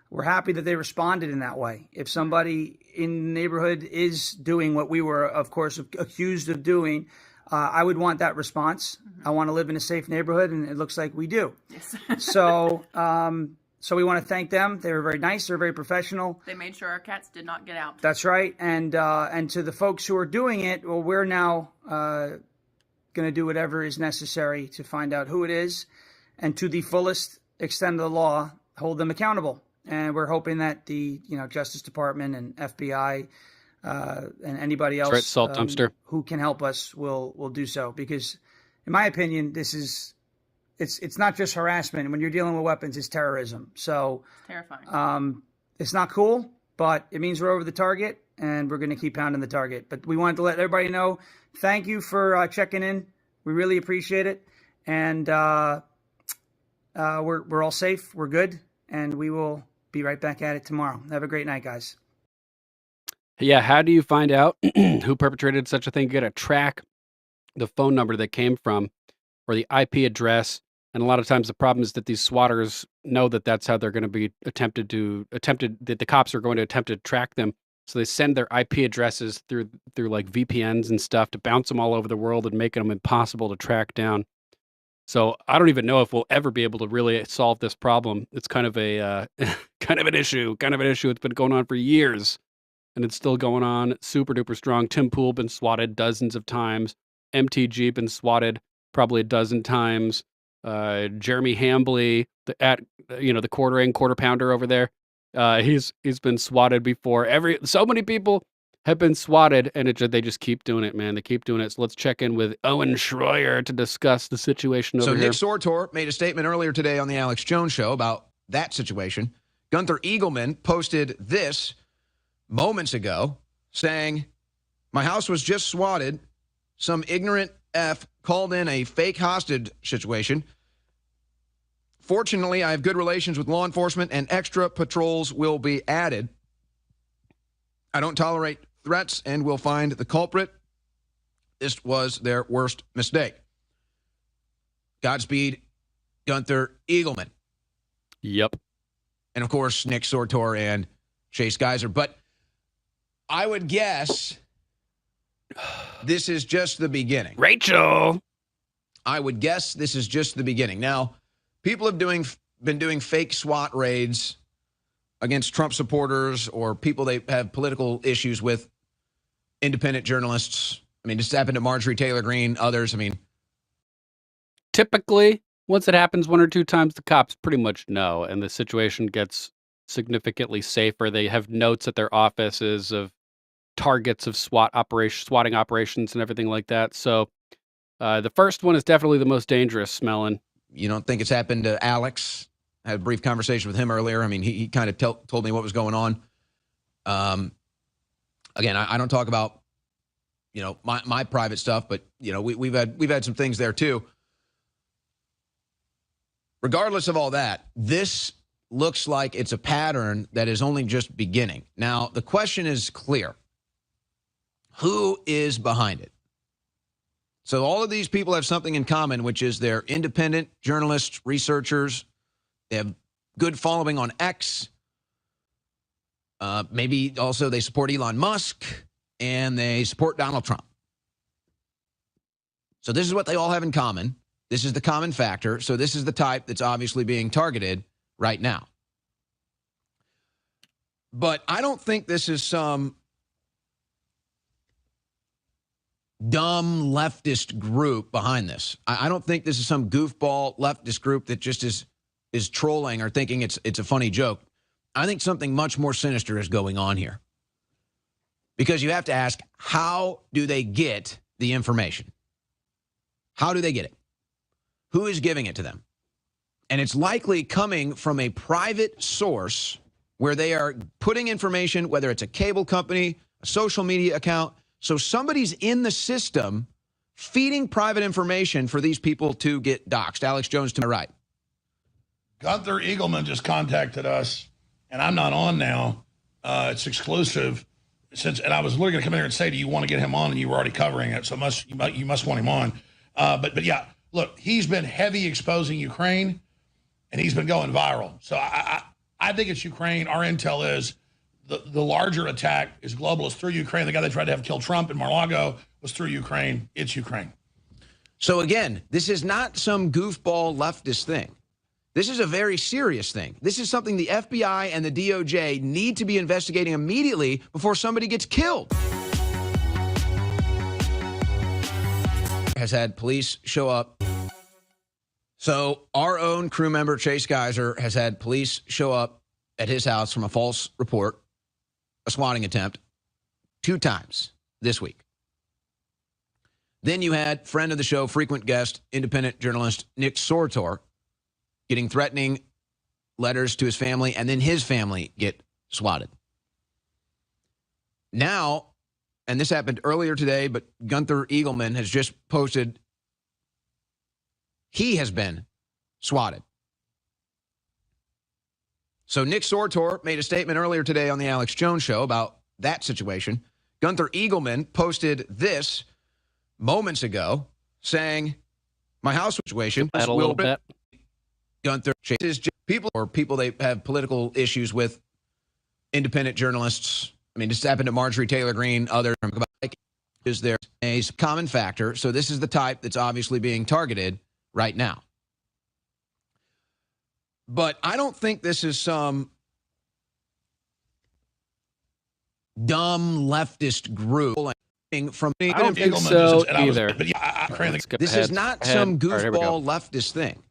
We're happy that they responded in that way. If somebody in the neighborhood is doing what we were, of course, accused of doing, I would want that response. I want to live in a safe neighborhood, and it looks like we do. Yes. So we want to thank them. They were very nice. They're very professional. They made sure our cats did not get out. That's right. And to the folks who are doing it, well, we're now going to do whatever is necessary to find out who it is, and to the fullest extent of the law, hold them accountable. And we're hoping that the Justice Department and FBI and anybody else who can help us will do so. Because, in my opinion, this is. It's not just harassment. When you're dealing with weapons, it's terrorism. So terrifying. It's not cool, but it means we're over the target, and we're going to keep pounding the target. But we wanted to let everybody know, thank you for checking in. We really appreciate it. And we're all safe. We're good. And we will be right back at it tomorrow. Have a great night, guys. Yeah, how do you find out who perpetrated such a thing? You got to track the phone number that came from or the IP address. And a lot of times the problem is that these swatters know that that's how they're going to be that the cops are going to attempt to track them. So they send their IP addresses through like VPNs and stuff to bounce them all over the world and making them impossible to track down. So I don't even know if we'll ever be able to really solve this problem. It's kind of an issue. It's been going on for years, and it's still going on super duper strong. Tim Pool been swatted dozens of times. MTG been swatted probably a dozen times. Jeremy Hambley, the quarter pounder over there, he's been swatted before. So many people have been swatted, and they just keep doing it, man. They keep doing it. So let's check in with Owen Schroyer to discuss the situation over here. So Nick Sortor made a statement earlier today on the Alex Jones Show about that situation. Gunther Eagleman posted this moments ago saying, "My house was just swatted. Some ignorant F called in a fake hostage situation. Fortunately, I have good relations with law enforcement and extra patrols will be added. I don't tolerate threats and will find the culprit. This was their worst mistake. Godspeed, Gunther Eagleman." Yep. And, of course, Nick Sortor and Chase Geiser. But I would guess this is just the beginning. Rachel! I would guess this is just the beginning. Now, people have been doing fake SWAT raids against Trump supporters or people they have political issues with, independent journalists. I mean, this happened to Marjorie Taylor Greene, others. I mean, typically, once it happens one or two times, the cops pretty much know, and the situation gets significantly safer. They have notes at their offices of targets of swatting operations and everything like that. So the first one is definitely the most dangerous smelling. You don't think it's happened to Alex? I had a brief conversation with him earlier. I mean, he kind of told me what was going on. Again, I don't talk about, my private stuff, but, we've had some things there too. Regardless of all that, this looks like it's a pattern that is only just beginning. Now, the question is clear. Who is behind it? So all of these people have something in common, which is they're independent journalists, researchers. They have good following on X. Maybe also they support Elon Musk, and they support Donald Trump. So this is what they all have in common. This is the common factor. So this is the type that's obviously being targeted right now. But I don't think this is some dumb leftist group behind this. I don't think this is some goofball leftist group that just is trolling or thinking it's a funny joke. I think something much more sinister is going on here. Because you have to ask, how do they get the information? How do they get it? Who is giving it to them? And it's likely coming from a private source where they are putting information, whether it's a cable company, a social media account. So somebody's in the system feeding private information for these people to get doxxed. Alex Jones to my right. Gunther Eagleman just contacted us, and I'm not on now. It's exclusive. And I was literally going to come in here and say, do you want to get him on? And you were already covering it, so you must want him on. But yeah, look, he's been heavy exposing Ukraine, and he's been going viral. So I think it's Ukraine. Our intel is the larger attack is globalist through Ukraine. The guy they tried to have kill Trump in Mar-a-Lago was through Ukraine. It's Ukraine. So again, this is not some goofball leftist thing. This is a very serious thing. This is something the FBI and the DOJ need to be investigating immediately before somebody gets killed. Has had police show up. So our own crew member, Chase Geiser, has had police show up at his house from a false report, a swatting attempt, 2 times this week. Then you had friend of the show, frequent guest, independent journalist Nick Sortor getting threatening letters to his family, and then his family get swatted. Now, and this happened earlier today, but Gunther Eagleman has just posted he has been swatted. So Nick Sortor made a statement earlier today on the Alex Jones Show about that situation. Gunther Eagleman posted this moments ago saying, my house situation a little bit. Gunther chases people they have political issues with, independent journalists. I mean, this happened to Marjorie Taylor Greene, others. Is there a common factor? So this is the type that's obviously being targeted right now. But I don't think this is some dumb leftist group. From I don't think so either. This is not some goofball leftist thing.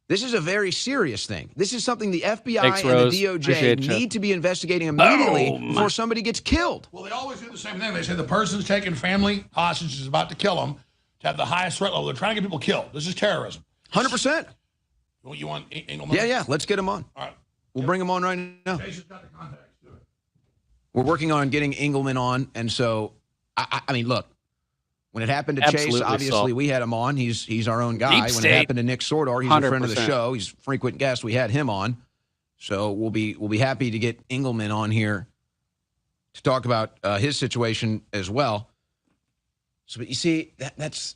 This is a very serious thing. This is something the FBI and the DOJ need to be investigating immediately before somebody gets killed. Well, they always do the same thing. They say the person's taking family hostage is about to kill them to have the highest threat level. They're trying to get people killed. This is terrorism. 100%. You want Engelman? Yeah. Let's get him on. All right. We'll bring him on right now. Jason's got the contacts. Do it. We're working on getting Engelman on, and so I mean, look. When it happened to Chase, obviously we had him on. He's our own guy. When it happened to Nick Sortor, he's 100%. A friend of the show. He's a frequent guest. We had him on. So we'll be happy to get Engelman on here to talk about his situation as well. So, but you see, that's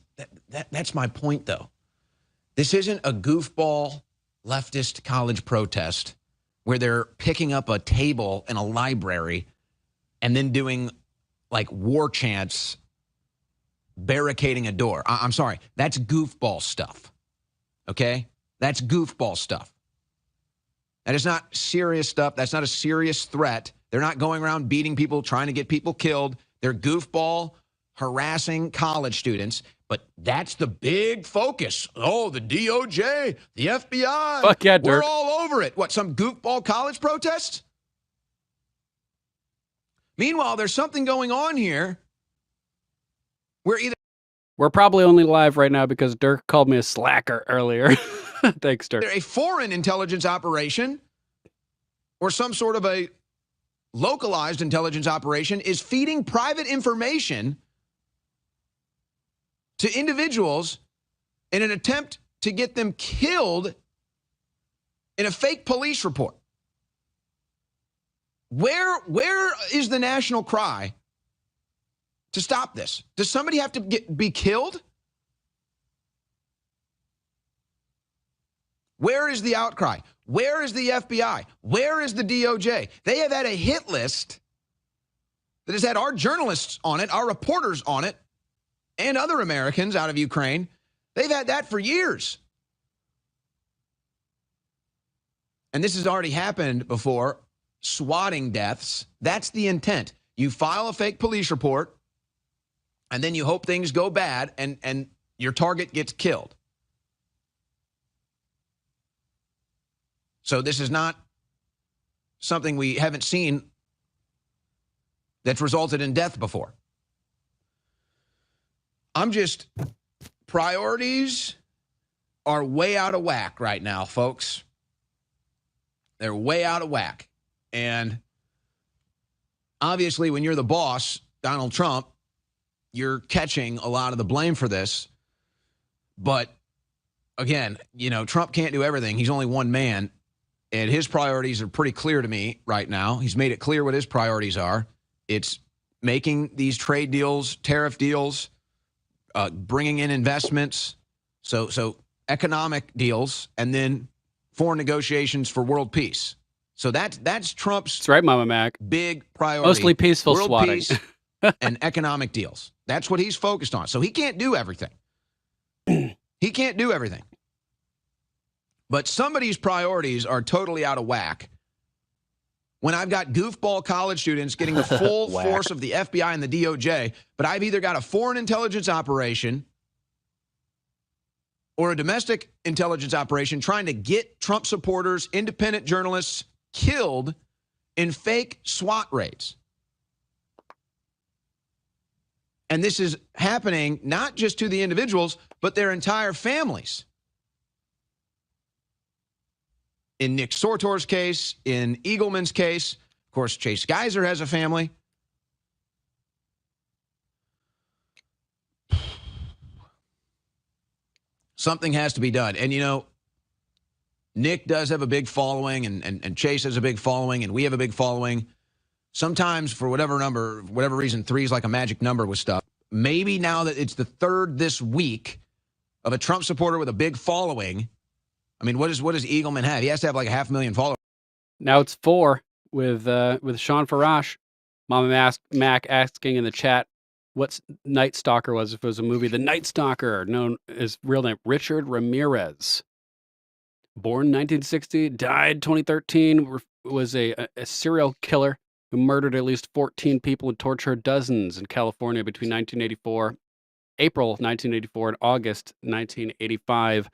my point, though. This isn't a goofball leftist college protest where they're picking up a table in a library and then doing like war chants, barricading a door. I'm sorry. That's goofball stuff. Okay? That's goofball stuff. That is not serious stuff. That's not a serious threat. They're not going around beating people, trying to get people killed. They're goofball, harassing college students. But that's the big focus. Oh, the DOJ, the FBI. Fuck yeah, Dirk. We're all over it. What, some goofball college protests? Meanwhile, there's something going on here. We're probably only live right now because Dirk called me a slacker earlier. Thanks, Dirk. A foreign intelligence operation or some sort of a localized intelligence operation is feeding private information to individuals in an attempt to get them killed in a fake police report. Where is the national cry to stop this? Does somebody have to be killed? Where is the outcry? Where is the FBI? Where is the DOJ? They have had a hit list that has had our journalists on it, our reporters on it, and other Americans out of Ukraine. They've had that for years. And this has already happened before, swatting deaths. That's the intent. You file a fake police report, and then you hope things go bad, and your target gets killed. So this is not something we haven't seen that's resulted in death before. Priorities are way out of whack right now, folks. They're way out of whack. And obviously, when you're the boss, Donald Trump, you're catching a lot of the blame for this. But again, Trump can't do everything. He's only one man. And his priorities are pretty clear to me right now. He's made it clear what his priorities are. It's making these trade deals, tariff deals, bringing in investments, so economic deals, and then foreign negotiations for world peace. So that's Trump's That's right, Mama Mac. big priority. Mostly peaceful world swatting. Peace and economic deals. That's what he's focused on. So he can't do everything. He can't do everything. But somebody's priorities are totally out of whack. When I've got goofball college students getting the full force of the FBI and the DOJ, but I've either got a foreign intelligence operation or a domestic intelligence operation trying to get Trump supporters, independent journalists killed in fake SWAT raids. And this is happening not just to the individuals, but their entire families. In Nick Sortor's case, in Eagleman's case, of course, Chase Geiser has a family. Something has to be done. And, Nick does have a big following, and Chase has a big following, and we have a big following. Sometimes, for whatever reason, 3 is like a magic number with stuff. Maybe now that it's the 3rd this week of a Trump supporter with a big following. I mean, what does Eagleman have? He has to have like 500,000 followers. Now it's 4 with Sean Farash. Mama Mac asking in the chat what Night Stalker was, if it was a movie. The Night Stalker, known as real name Richard Ramirez. Born 1960, died 2013, was a serial killer who murdered at least 14 people and tortured dozens in California between April 1984 and August 1985.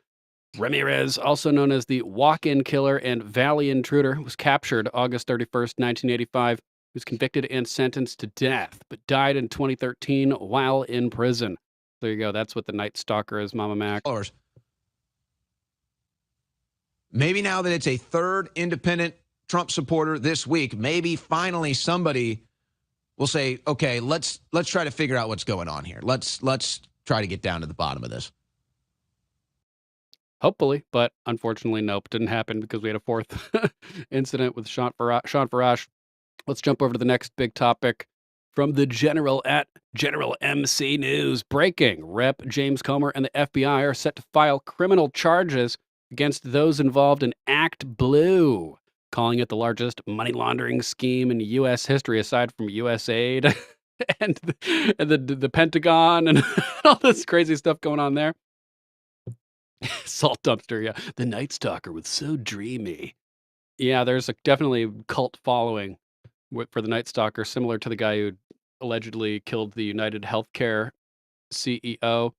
Ramirez, also known as the Walk-In Killer and Valley Intruder, was captured August 31st, 1985. He was convicted and sentenced to death, but died in 2013 while in prison. There you go. That's what the Night Stalker is, Mama Mac. Maybe now that it's a 3rd independent Trump supporter this week, maybe finally somebody will say, okay, let's try to figure out what's going on here. Let's try to get down to the bottom of this. Hopefully, but unfortunately, nope, didn't happen because we had a 4th incident with Sean Farash. Let's jump over to the next big topic from the General at General MC News. Breaking: Rep. James Comer and the FBI are set to file criminal charges against those involved in ActBLUE, calling it the largest money laundering scheme in U.S. history, aside from USAID and the Pentagon and all this crazy stuff going on there. Salt dumpster, yeah. The Night Stalker was so dreamy. Yeah, there's definitely a cult following for the Night Stalker, similar to the guy who allegedly killed the United Healthcare CEO.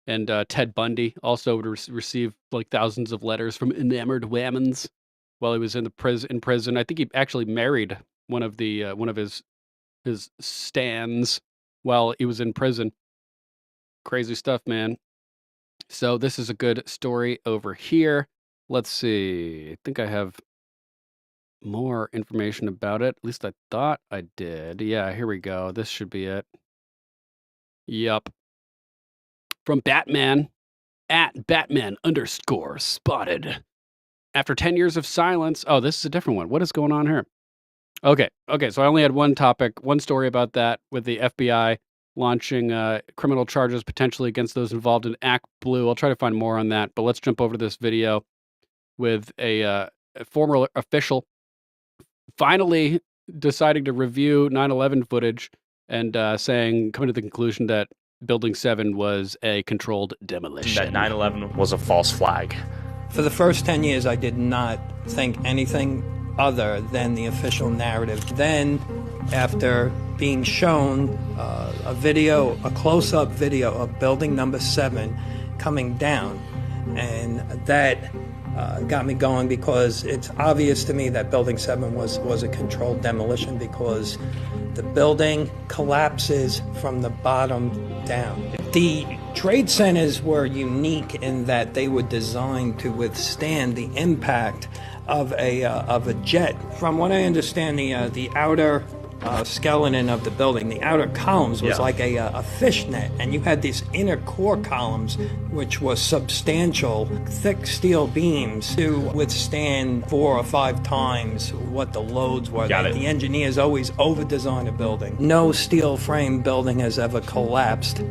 And Ted Bundy also would receive like thousands of letters from enamored whammons while he was in prison. I think he actually married one of his stands while he was in prison. Crazy stuff, man. So this is a good story over here. Let's see. I think I have more information about it. At least I thought I did. Yeah, here we go. This should be it. Yup. From Batman, at Batman_spotted. After 10 years of silence. Oh, this is a different one. What is going on here? Okay. So I only had one story about that with the FBI launching criminal charges potentially against those involved in ActBLUE. I'll try to find more on that, but let's jump over to this video. with a former official finally deciding to review 9/11 footage and coming to the conclusion that Building 7 was a controlled demolition. That 9/11 was a false flag. For the first 10 years, I did not think anything other than the official narrative. Then, after being shown a close-up video of building number 7 coming down, and that got me going, because it's obvious to me that building 7 was a controlled demolition, because the building collapses from the bottom down. The trade centers were unique in that they were designed to withstand the impact of a jet. From what I understand, the outer skeleton of the building, the outer columns was like a fishnet, and you had these inner core columns, which was substantial, thick steel beams to withstand 4 or 5 times what the loads were. The engineers always over-design a building. No steel frame building has ever collapsed.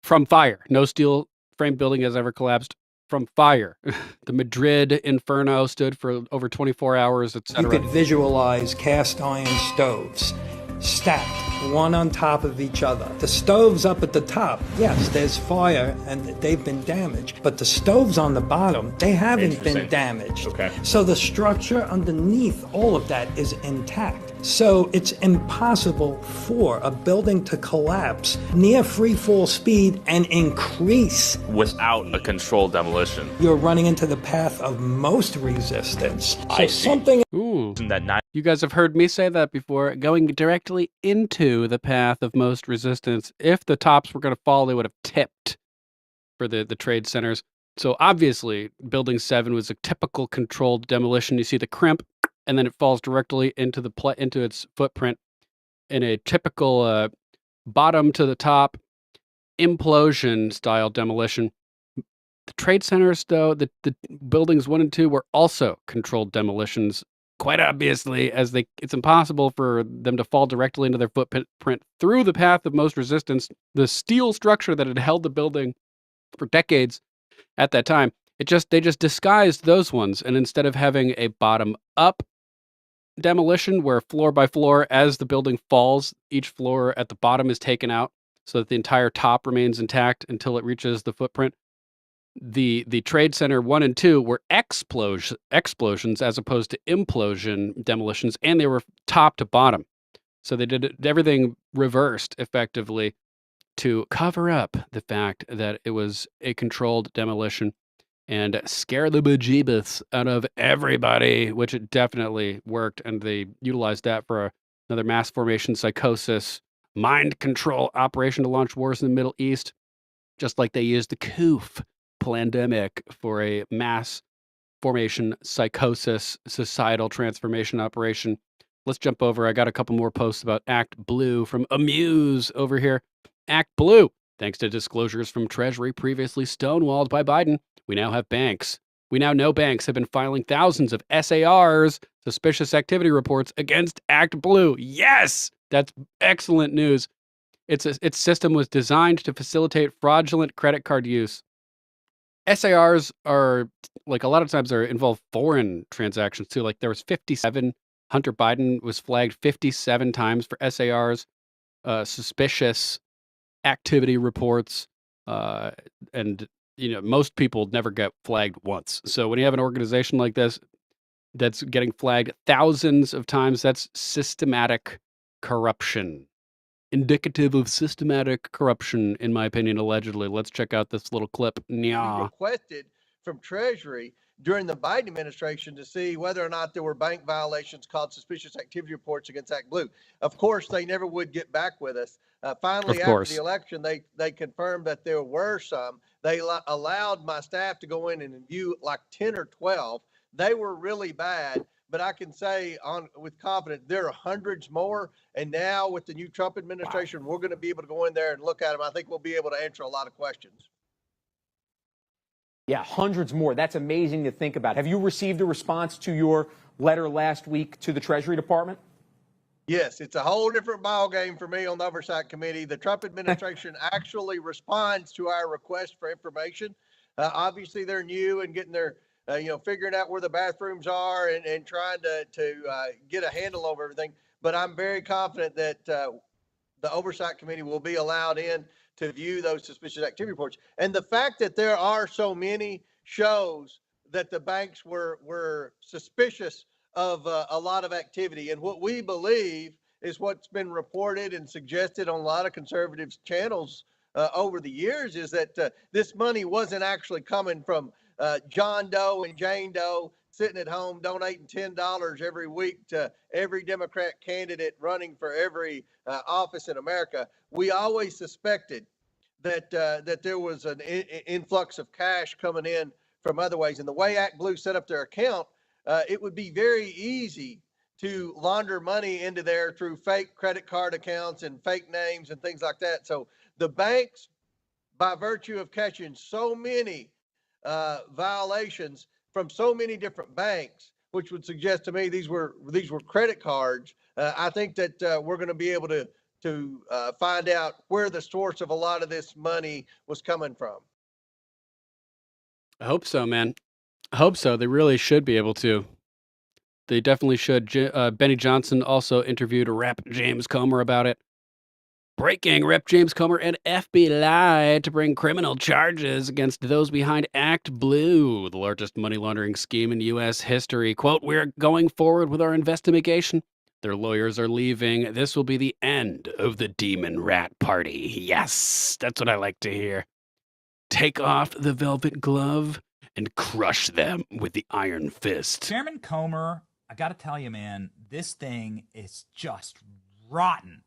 From fire. No steel frame building has ever collapsed from fire. The Madrid Inferno stood for over 24 hours, etc. You could visualize cast iron stoves stacked one on top of each other. The stoves up at the top, yes, there's fire and they've been damaged, but the stoves on the bottom, they haven't been damaged. Okay. So the structure underneath all of that is intact. So it's impossible for a building to collapse near free fall speed and increase without a controlled demolition. You're running into the path of most resistance. So something. Ooh. You guys have heard me say that before. Going directly into the path of most resistance. If the tops were going to fall, they would have tipped for the trade centers. So obviously, Building 7 was a typical controlled demolition. You see the crimp, and then it falls directly into its footprint in a typical bottom to the top implosion style demolition. The trade centers, though, the buildings 1 and 2 were also controlled demolitions. Quite obviously, it's impossible for them to fall directly into their footprint through the path of most resistance. The steel structure that had held the building for decades at that time, they just disguised those ones, and instead of having a bottom up demolition where floor by floor, as the building falls, each floor at the bottom is taken out so that the entire top remains intact until it reaches the footprint. The Trade Center 1 and 2 were explosions as opposed to implosion demolitions, and they were top to bottom. So they did everything reversed effectively to cover up the fact that it was a controlled demolition and scare the bejeebus out of everybody, which it definitely worked. And they utilized that for another mass formation psychosis, mind control operation to launch wars in the Middle East, just like they used the COOF pandemic for a mass formation psychosis societal transformation operation. Let's jump over. I got a couple more posts about ActBLUE from Amuse over here. ActBLUE. Thanks to disclosures from Treasury previously stonewalled by Biden, we now have banks. We now know banks have been filing thousands of SARs, suspicious activity reports, against ActBLUE. Yes! That's excellent news. Its system was designed to facilitate fraudulent credit card use. SARs are, like, a lot of times they involve foreign transactions too. Like, there was 57. Hunter Biden was flagged 57 times for SARs, suspicious activity reports, and most people never get flagged once. So when you have an organization like this that's getting flagged thousands of times, that's systematic corruption. Indicative of systematic corruption, in my opinion, allegedly. Let's check out this little clip. Nya. Requested from Treasury during the Biden administration to see whether or not there were bank violations called suspicious activity reports against ActBLUE. Of course, they never would get back with us. Finally, after the election, they confirmed that there were some. They allowed my staff to go in and review like 10 or 12. They were really bad. But I can say with confidence, there are hundreds more. And now with the new Trump administration, we're going to be able to go in there and look at them. I think we'll be able to answer a lot of questions. Yeah, hundreds more. That's amazing to think about. Have you received a response to your letter last week to the Treasury Department? Yes, it's a whole different ballgame for me on the Oversight Committee. The Trump administration actually responds to our request for information. Obviously, they're new and getting their figuring out where the bathrooms are and trying to get a handle over everything. But I'm very confident that the Oversight Committee will be allowed in to view those suspicious activity reports. And the fact that there are so many shows that the banks were suspicious of a lot of activity. And what we believe is what's been reported and suggested on a lot of conservative channels over the years is that this money wasn't actually coming from John Doe and Jane Doe sitting at home donating $10 every week to every Democrat candidate running for every office in America. We always suspected that there was an influx of cash coming in from other ways. And the way ActBLUE set up their account, it would be very easy to launder money into there through fake credit card accounts and fake names and things like that. So the banks, by virtue of catching so many violations from so many different banks, which would suggest to me these were credit cards, I think that we're going to be able to find out where the source of a lot of this money was coming from. I hope so, man. I hope so. They really should be able to. They definitely should. Benny Johnson also interviewed Rep. James Comer about it. Breaking: Rep. James Comer and FBI to bring criminal charges against those behind ActBLUE, the largest money laundering scheme in U.S. history. Quote, "We're going forward with our investigation. Their lawyers are leaving. This will be the end of the Demon Rat Party." Yes, that's what I like to hear. Take off the velvet glove and crush them with the iron fist. Chairman Comer, I got to tell you, man, this thing is just rotten.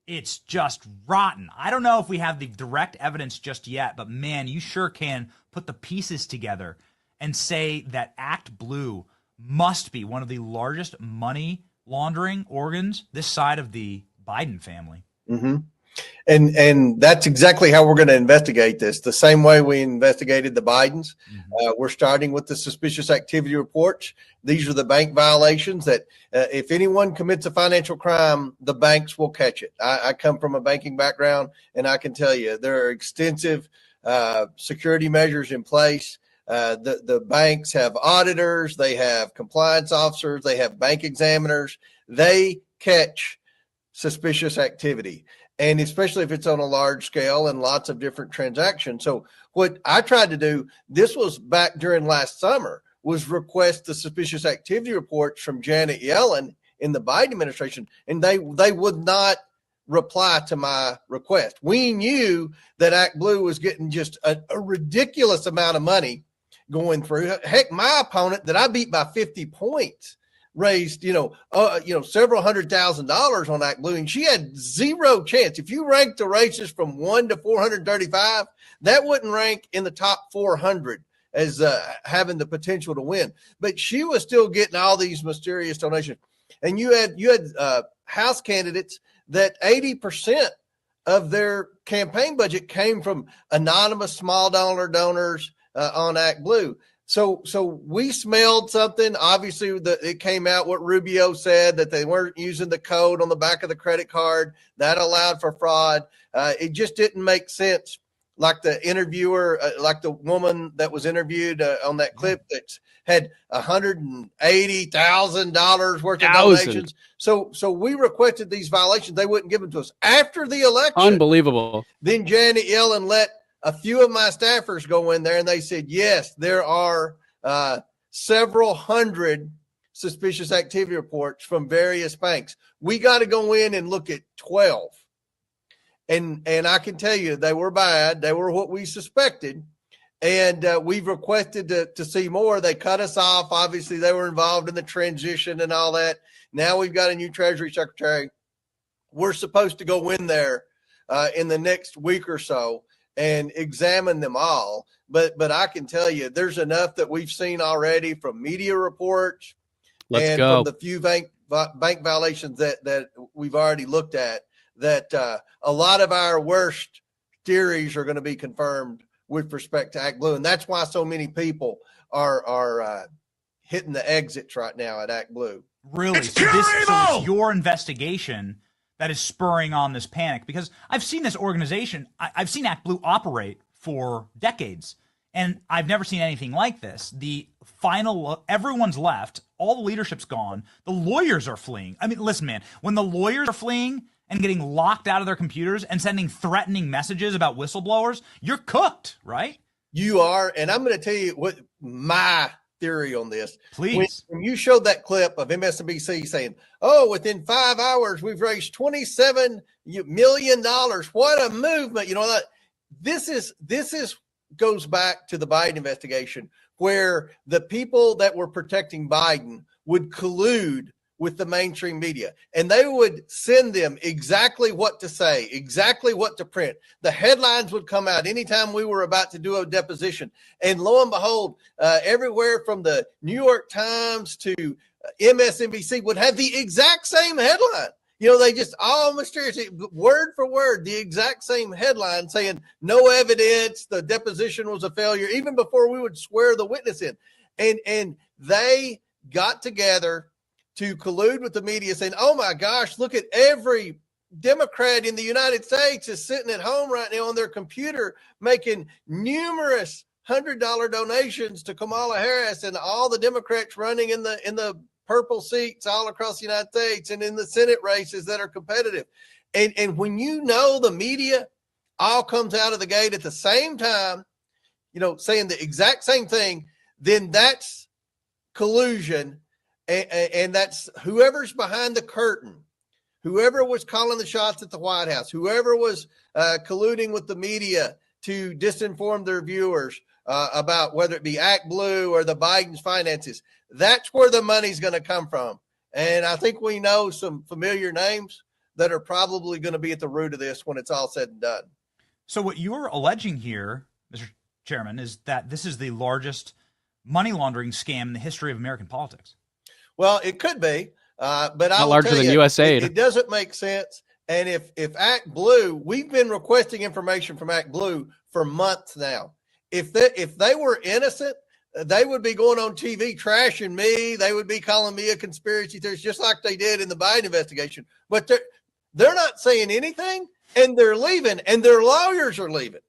It's just rotten. I don't know if we have the direct evidence just yet, but man, you sure can put the pieces together and say that ActBLUE must be one of the largest money laundering organs this side of the Biden family. Mm-hmm. And that's exactly how we're going to investigate this. The same way we investigated the Bidens. We're starting with the suspicious activity reports. These are the bank violations that if anyone commits a financial crime, the banks will catch it. I come from a banking background, and I can tell you there are extensive security measures in place. The banks have auditors, they have compliance officers, they have bank examiners. They catch suspicious activity. And especially if it's on a large scale and lots of different transactions. So what I tried to do, this was back during last summer, was request the suspicious activity reports from Janet Yellen in the Biden administration, and they would not reply to my request. We knew that ActBLUE was getting just a ridiculous amount of money going through. Heck, my opponent that I beat by 50 points raised, several $100,000 on ActBLUE, and she had zero chance. If you ranked the races from 1 to 435, that wouldn't rank in the top 400 as having the potential to win. But she was still getting all these mysterious donations. And you had House candidates that 80% of their campaign budget came from anonymous small dollar donors on ActBLUE. So we smelled something. Obviously, it came out what Rubio said, that they weren't using the code on the back of the credit card. That allowed for fraud. It just didn't make sense. Like the interviewer, like the woman that was interviewed on that clip that had $180,000 worth of donations. So we requested these violations. They wouldn't give them to us. After the election. Unbelievable. Then Janet Yellen let a few of my staffers go in there, and they said, yes, there are several hundred suspicious activity reports from various banks. We got to go in and look at 12. And I can tell you they were bad. They were what we suspected. And we've requested to see more. They cut us off. Obviously, they were involved in the transition and all that. Now we've got a new Treasury Secretary. We're supposed to go in there in the next week or so and examine them all. But I can tell you there's enough that we've seen already from media reports from the few bank violations that we've already looked at, that a lot of our worst theories are going to be confirmed with respect to ActBLUE. And that's why so many people are hitting the exits right now at ActBLUE. Really? So it's your investigation that is spurring on this panic, because I've seen this organization, I've seen ActBLUE operate for decades And I've never seen anything like this. The final, everyone's left, all the leadership's gone, the lawyers are fleeing. I mean, listen, man, when the lawyers are fleeing and getting locked out of their computers and sending threatening messages about whistleblowers, you're cooked, right? You are. And I'm going to tell you what my theory on this. Please. When you showed that clip of MSNBC saying, oh, within 5 hours, we've raised $27 million. What a movement. You know, this is goes back to the Biden investigation, where the people that were protecting Biden would collude with the mainstream media, and they would send them exactly what to say, exactly what to print. The headlines would come out anytime we were about to do a deposition. And lo and behold, everywhere from the New York Times to MSNBC would have the exact same headline. You know, they just all mysteriously, word for word, the exact same headline saying no evidence, the deposition was a failure, even before we would swear the witness in. And they got together to collude with the media saying, oh my gosh, look at every Democrat in the United States is sitting at home right now on their computer making numerous $100 donations to Kamala Harris, and all the Democrats running in the purple seats all across the United States and in the Senate races that are competitive. And when you know the media all comes out of the gate at the same time, you know, saying the exact same thing, then that's collusion. And that's whoever's behind the curtain, whoever was calling the shots at the White House, whoever was colluding with the media to disinform their viewers about whether it be ActBLUE or the Biden's finances. That's where the money's going to come from. And I think we know some familiar names that are probably going to be at the root of this when it's all said and done. So what you're alleging here, Mr. Chairman, is that this is the largest money laundering scam in the history of American politics. Well, it could be, but I will larger tell than you, USAID. it doesn't make sense. And if ActBLUE, we've been requesting information from ActBLUE for months now. If they were innocent, they would be going on TV trashing me. They would be calling me a conspiracy theorist, just like they did in the Biden investigation. But they're not saying anything, and they're leaving, and their lawyers are leaving.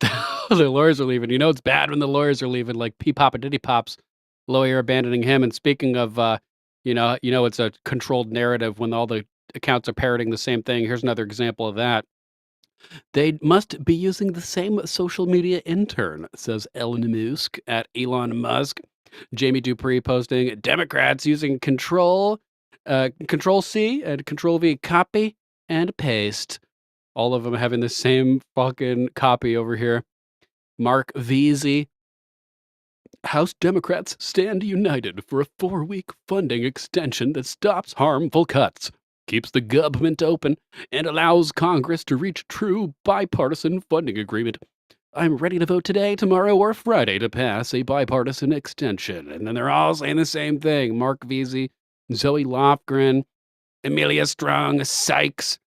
The lawyers are leaving. You know it's bad when the lawyers are leaving, like P. Papa Diddy Pop's lawyer abandoning him. And speaking of, you know, it's a controlled narrative when all the accounts are parroting the same thing. Here's another example of that. They must be using the same social media intern, says Elon Musk at Elon Musk. Jamie Dupree posting, Democrats using Control C and Control V, copy and paste. All of them having the same fucking copy over here. Mark Veazey. House Democrats stand united for a 4-week funding extension that stops harmful cuts, keeps the government open, and allows Congress to reach true bipartisan funding agreement. I'm ready to vote today, tomorrow, or Friday to pass a bipartisan extension. And then they're all saying the same thing. Mark Veazey, Zoe Lofgren, Amelia Strong, Sykes,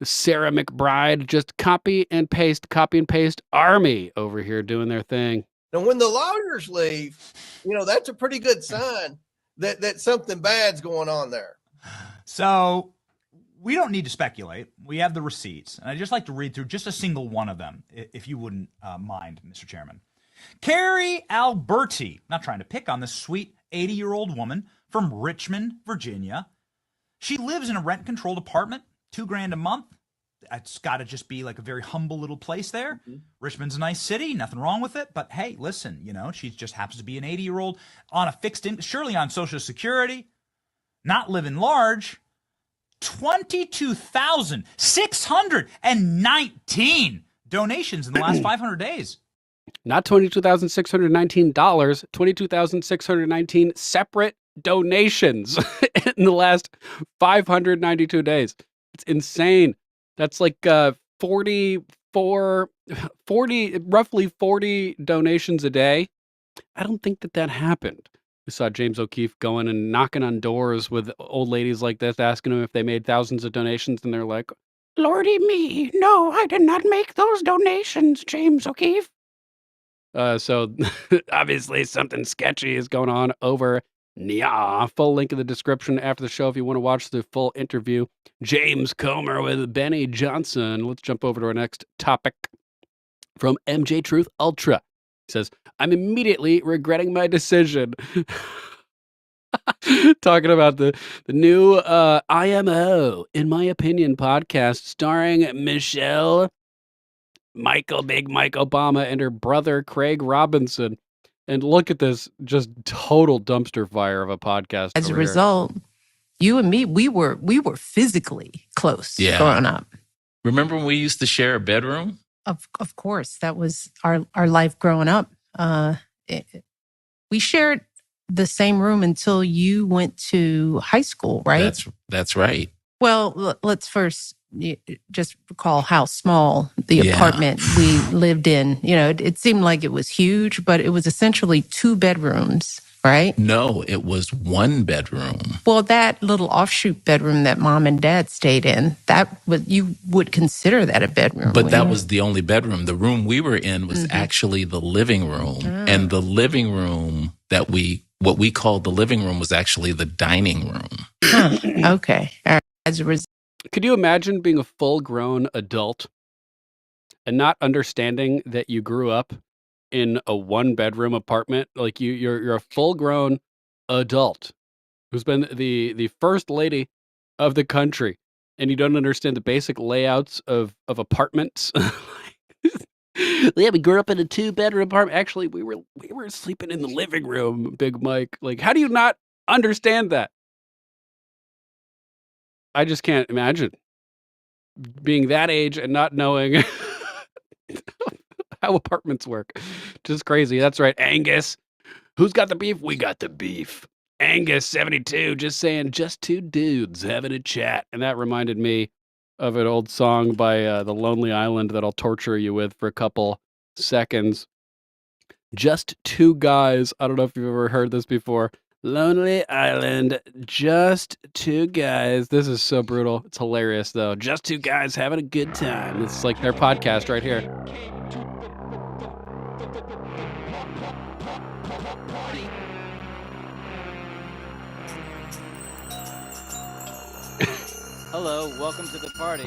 Sarah McBride, just copy and paste army over here doing their thing. Now, when the lawyers leave, you know, that's a pretty good sign that something bad's going on there. So we don't need to speculate. We have the receipts. And I'd just like to read through just a single one of them, if you wouldn't mind, Mr. Chairman. Carrie Alberti, not trying to pick on this sweet 80-year-old woman from Richmond, Virginia. She lives in a rent-controlled apartment, $2,000 a month. It's got to just be like a very humble little place there. Mm-hmm. Richmond's a nice city, nothing wrong with it. But hey, listen, you know, she just happens to be an 80-year-old on a fixed income, surely on Social Security, not living large. 22,619 donations in the last 500 days. Not $22,619, $22,619 separate donations in the last 592 days. It's insane. That's like roughly 40 donations a day. I don't think that happened. We saw James O'Keefe going and knocking on doors with old ladies like this, asking them if they made thousands of donations, and they're like, Lordy me, no, I did not make those donations, James O'Keefe. So obviously something sketchy is going on over Nya. Full link in the description after the show if you want to watch the full interview. James Comer with Benny Johnson. Let's jump over to our next topic from MJ Truth Ultra. He says, I'm immediately regretting my decision. Talking about the new IMO, in my opinion, podcast starring Big Mike Obama, and her brother, Craig Robinson. And look at this, just total dumpster fire of a podcast. As a over here. result, you and me, we were physically close growing up. Remember when we used to share a bedroom? Of course, that was our life growing up. We shared the same room until you went to high school, right? That's right. Well, let's first just recall how small the apartment we lived in. You know, it seemed like it was huge, but it was essentially 2 bedrooms, right? No, it was 1 bedroom. Well, that little offshoot bedroom that mom and dad stayed in, you would consider that a bedroom. But that was the only bedroom. The room we were in was actually the living room. And the living room what we called the living room was actually the dining room. Okay. All right. As a result. Could you imagine being a full-grown adult and not understanding that you grew up in a 1-bedroom apartment? Like you're a full-grown adult who's been the first lady of the country, and you don't understand the basic layouts of apartments. Yeah, we grew up in a 2-bedroom apartment. Actually, we were sleeping in the living room, Big Mike. Like, how do you not understand that? I just can't imagine being that age and not knowing how apartments work. Just crazy. That's right, Angus. Who's got the beef? We got the beef. Angus 72 just saying, just 2 dudes having a chat. And that reminded me of an old song by The Lonely Island that I'll torture you with for a couple seconds. Just 2 guys. I don't know if you've ever heard this before. Lonely Island, just 2 guys. This is so brutal. It's hilarious, though. Just 2 guys having a good time. It's like their podcast right here. Hello, welcome to the party.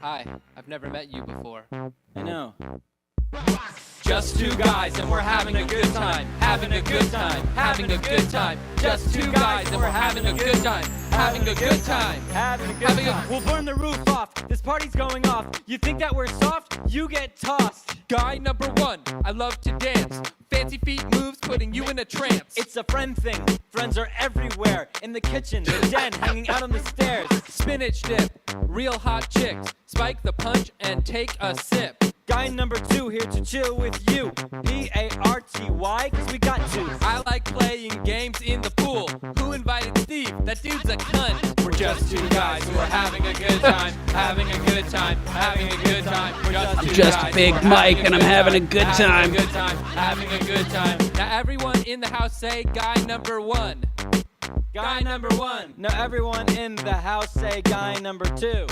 Hi, I've never met you before. I know. Just 2 guys and we're having a good time. Having a good time. Having a good time. Just 2 guys and we're having a good time. Having a good time. Having a good time. We'll burn the roof off. This party's going off. You think that we're soft? You get tossed. Guy number 1, I love to dance. Fancy feet moves, putting you in a trance. It's a friend thing. Friends are everywhere. In the kitchen, the den, hanging out on the stairs. Spinach dip, real hot chicks. Spike the punch and take a sip. Guy number 2 here to chill with you. P-A-R-T-Y, cause we got to. I like playing games in the pool. Who invited Steve? That dude's a cunt. We're just 2 guys who are having a good time. Having a good time. Having a good time. We're just Big Mike and I'm having a good time. Having a good time. Now everyone in the house say guy number 1. Guy number 1. Now everyone in the house say guy number 2.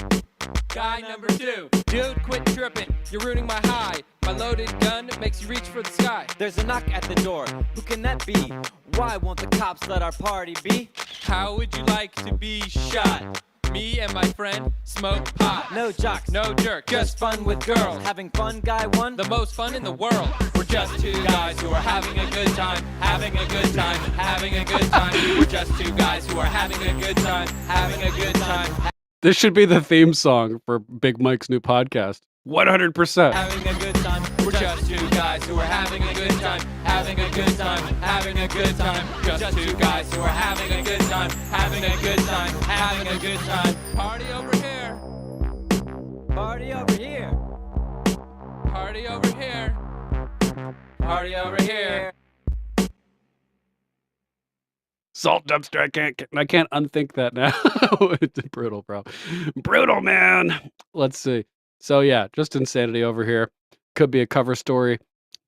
Guy number 2. Dude, quit tripping. You're ruining my high. My loaded gun makes you reach for the sky. There's a knock at the door. Who can that be? Why won't the cops let our party be? How would you like to be shot? Me and my friend smoke pot. No jocks, no jerk, just fun with girls. Having fun, guy 1? The most fun in the world. We're just 2 guys who are having a good time. Having a good time. Having a good time. We're just 2 guys who are having a good time. Having a good time. This should be the theme song for Big Mike's new podcast. 100%. Having a good time. We're just 2 guys who are having a good time. Having a good time. Having a good time. Just 2 guys who are having a good time. Having a good time. Having a good time. Party over here. Party over here. Party over here. Party over here. Salt dumpster. I can't unthink that now. It's brutal, bro. Brutal, man. Let's see. So yeah, just insanity over here. Could be a cover story.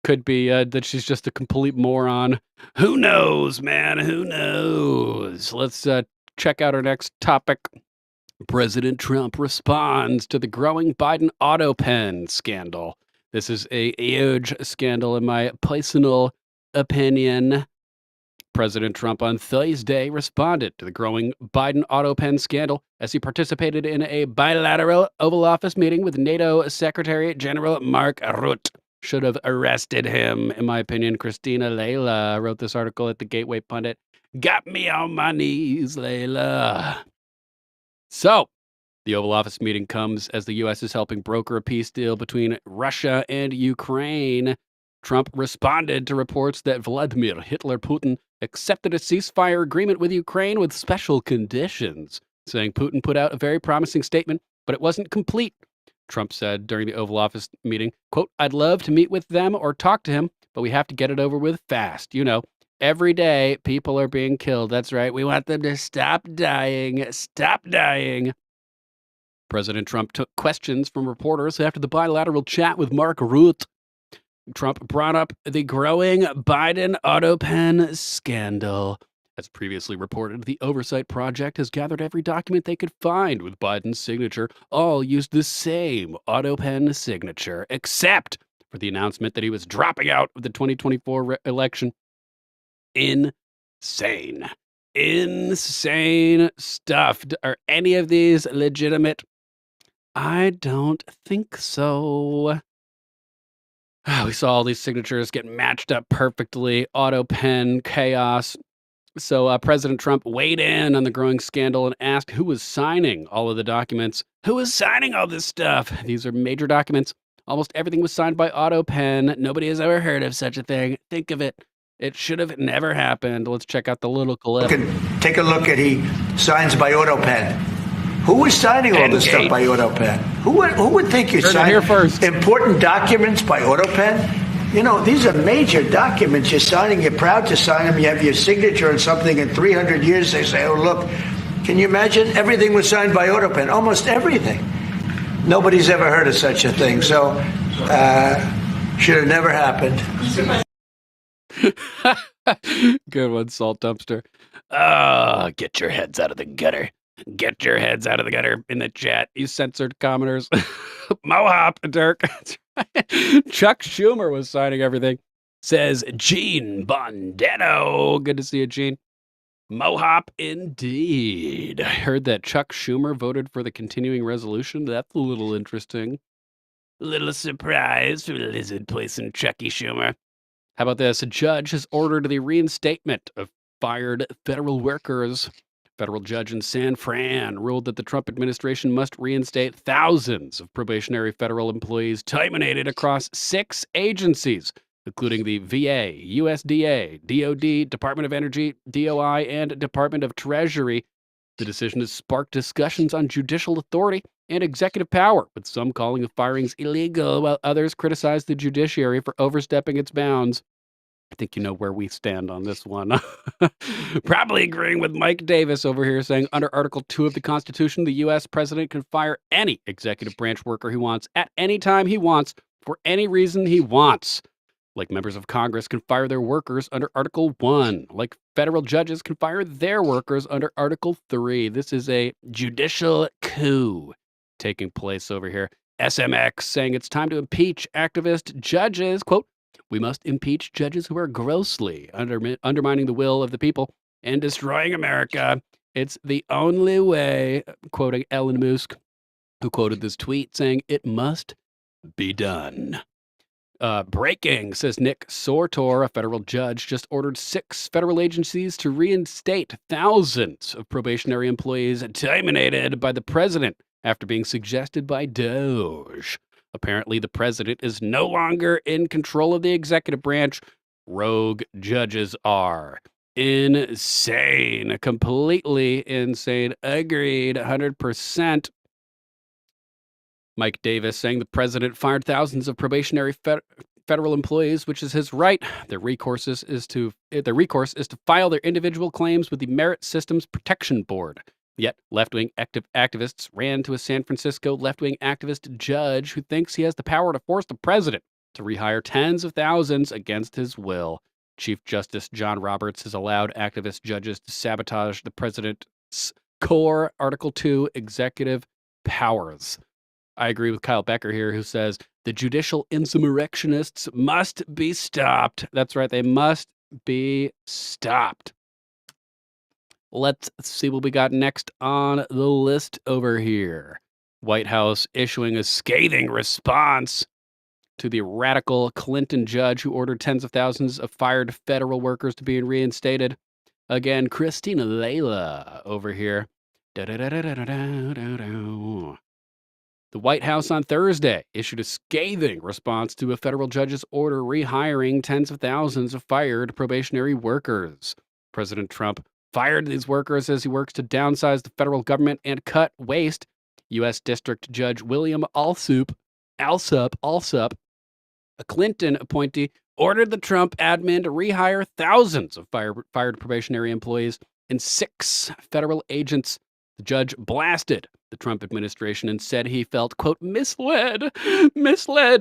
Could be that she's just a complete moron. Who knows, man? Who knows? Let's check out our next topic. President Trump responds to the growing Biden auto pen scandal. This is a huge scandal in my personal opinion. President Trump on Thursday responded to the growing Biden auto pen scandal as he participated in a bilateral Oval Office meeting with NATO Secretary General Mark Rutte. should have arrested him, in my opinion. Christina Layla wrote this article at the Gateway Pundit. Got me on my knees, Layla. So, the Oval Office meeting comes as the U.S. is helping broker a peace deal between Russia and Ukraine. Trump responded to reports that Vladimir Hitler Putin accepted a ceasefire agreement with Ukraine with special conditions, saying Putin put out a very promising statement, but it wasn't complete. Trump said during the Oval Office meeting, quote, I'd love to meet with them or talk to him, but we have to get it over with fast. You know, every day people are being killed. That's right. We want them to stop dying. Stop dying. President Trump took questions from reporters after the bilateral chat with Mark Rutte. Trump brought up the growing Biden auto pen scandal. As previously reported, the Oversight Project has gathered every document they could find with Biden's signature. All used the same auto pen signature, except for the announcement that he was dropping out of the 2024 election. Insane. Insane stuff. Are any of these legitimate? I don't think so. We saw all these signatures get matched up perfectly. Auto pen chaos. So President Trump weighed in on the growing scandal and asked who was signing all of the documents. Who was signing all this stuff? These are major documents. Almost everything was signed by auto pen. Nobody has ever heard of such a thing. Think of it. It should have never happened. Let's check out the little clip. Take a look at he signs by auto pen. Who was signing all this stuff by auto pen? Who would think you sign important documents by auto pen? You know, these are major documents you're signing. You're proud to sign them. You have your signature on something. In 300 years, they say, oh, look, can you imagine? Everything was signed by auto pen. Almost everything. Nobody's ever heard of such a thing. So, should have never happened. Good one, Salt Dumpster. Get your heads out of the gutter. Get your heads out of the gutter in the chat, you censored commenters. Mohop, Dirk. Chuck Schumer was signing everything. Says Gene Bondeno. Good to see you, Gene. Mohop indeed. I heard that Chuck Schumer voted for the continuing resolution. That's a little interesting. A little surprise for lizard placing Chucky Schumer. How about this? A judge has ordered the reinstatement of fired federal workers. Federal judge in San Fran ruled that the Trump administration must reinstate thousands of probationary federal employees terminated across 6 agencies, including the VA, USDA, DOD, Department of Energy, DOI, and Department of Treasury. The decision has sparked discussions on judicial authority and executive power, with some calling the firings illegal, while others criticize the judiciary for overstepping its bounds. I think you know where we stand on this one. Probably agreeing with Mike Davis over here, saying under Article 2 of the Constitution, the U.S. president can fire any executive branch worker he wants at any time he wants for any reason he wants. Like members of Congress can fire their workers under Article 1. Like federal judges can fire their workers under Article 3. This is a judicial coup taking place over here. SMX saying it's time to impeach activist judges. Quote, we must impeach judges who are grossly undermining the will of the people and destroying America. It's the only way, quoting Elon Musk, who quoted this tweet saying, it must be done. Breaking, says Nick Sortor, a federal judge, just ordered 6 federal agencies to reinstate thousands of probationary employees terminated by the president after being suggested by Doge. Apparently, the president is no longer in control of the executive branch. Rogue judges are. Insane. Completely insane. Agreed. 100%. Mike Davis saying the president fired thousands of probationary federal employees, which is his right. Their recourse is to file their individual claims with the Merit Systems Protection Board. Yet, left-wing activists ran to a San Francisco left-wing activist judge who thinks he has the power to force the president to rehire tens of thousands against his will. Chief Justice John Roberts has allowed activist judges to sabotage the president's core Article 2 executive powers. I agree with Kyle Becker here, who says the judicial insurrectionists must be stopped. That's right, they must be stopped. Let's see what we got next on the list over here. White House issuing a scathing response to the radical Clinton judge who ordered tens of thousands of fired federal workers to be reinstated. Again, Christina Layla over here. Da-da-da-da-da-da-da-da. The White House on Thursday issued a scathing response to a federal judge's order rehiring tens of thousands of fired probationary workers. President Trump fired these workers as he works to downsize the federal government and cut waste. U.S. District Judge William Alsup, a Clinton appointee, ordered the Trump admin to rehire thousands of fired probationary employees and 6 federal agents. The judge blasted the Trump administration and said he felt, quote, misled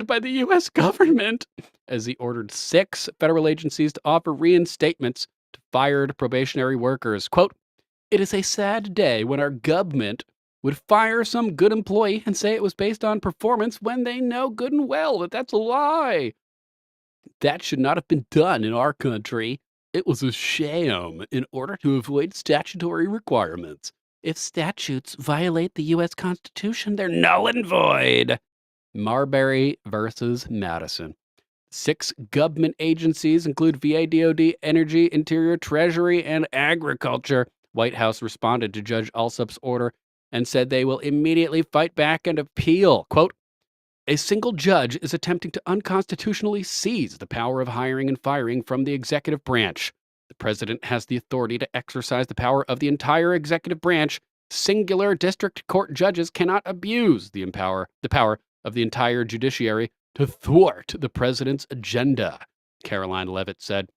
by the U.S. government, as he ordered 6 federal agencies to offer reinstatements to fired probationary workers. Quote, it is a sad day when our government would fire some good employee and say it was based on performance when they know good and well that that's a lie. That should not have been done in our country. It was a sham in order to avoid statutory requirements. If statutes violate the U.S. Constitution, they're null and void. Marbury versus Madison. 6 government agencies include VA, DOD, Energy, Interior, Treasury, and Agriculture. White House responded to Judge Alsup's order and said they will immediately fight back and appeal. Quote, a single judge is attempting to unconstitutionally seize the power of hiring and firing from the executive branch. The president has the authority to exercise the power of the entire executive branch. Singular district court judges cannot abuse the power of the entire judiciary to thwart the president's agenda, Caroline Leavitt said.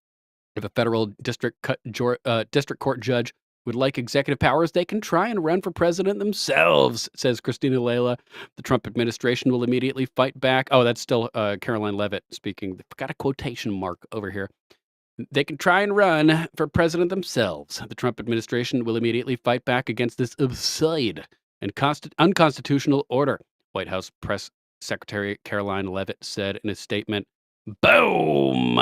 If a federal district court judge would like executive powers, they can try and run for president themselves, says Christina Layla. The Trump administration will immediately fight back. Oh, that's still Caroline Leavitt speaking. Got a quotation mark over here. They can try and run for president themselves. The Trump administration will immediately fight back against this absurd and unconstitutional order, White House Press Secretary Caroline Leavitt said in a statement. Boom!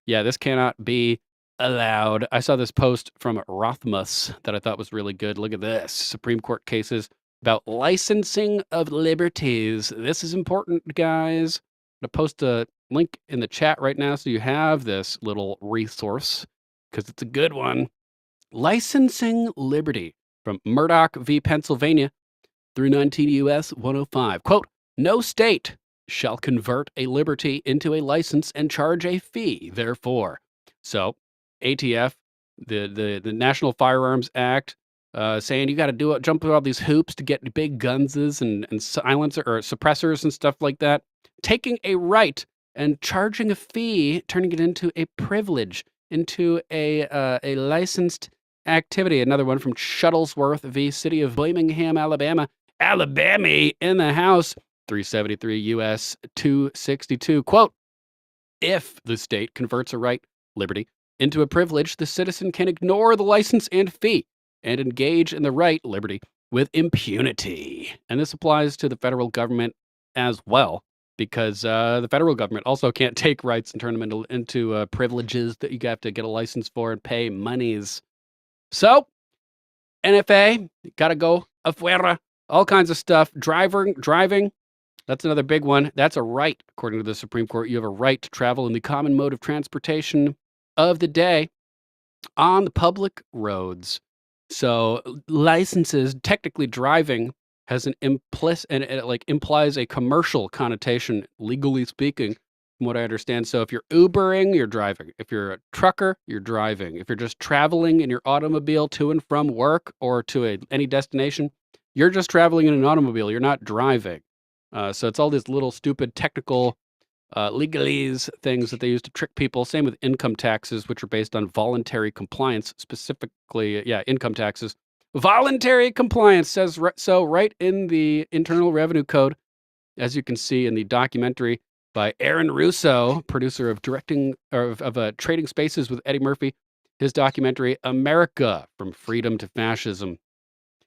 Yeah, this cannot be allowed. I saw this post from Rothmus that I thought was really good. Look at this. Supreme Court cases about licensing of liberties. This is important, guys. I'm going to post a link in the chat right now so you have this little resource because it's a good one. Licensing liberty from Murdoch v. Pennsylvania through 19 U.S. 105. Quote, no state shall convert a liberty into a license and charge a fee, therefore. So, ATF, the National Firearms Act, saying you got to jump through all these hoops to get big gunses and silencer or suppressors and stuff like that. Taking a right and charging a fee, turning it into a privilege, into a licensed activity. Another one from Shuttlesworth v. City of Birmingham, Alabama. Alabama in the House, 373 U.S. 262. Quote, if the state converts a right, liberty, into a privilege, the citizen can ignore the license and fee and engage in the right, liberty, with impunity. And this applies to the federal government as well, because the federal government also can't take rights and turn them into privileges that you have to get a license for and pay monies. So, NFA, got to go afuera, all kinds of stuff. Driving, that's another big one. That's a right, according to the Supreme Court. You have a right to travel in the common mode of transportation of the day on the public roads. So licenses, technically driving has an implicit, and it like implies a commercial connotation, legally speaking, from what I understand. So if you're Ubering, you're driving. If you're a trucker, you're driving. If you're just traveling in your automobile to and from work or to any destination, you're just traveling in an automobile. You're not driving. So it's all these little stupid technical legalese things that they use to trick people. Same with income taxes, which are based on voluntary compliance, specifically, income taxes. Voluntary compliance says so right in the Internal Revenue Code, as you can see in the documentary by Aaron Russo, producer of Trading Spaces with Eddie Murphy, his documentary, America, From Freedom to Fascism.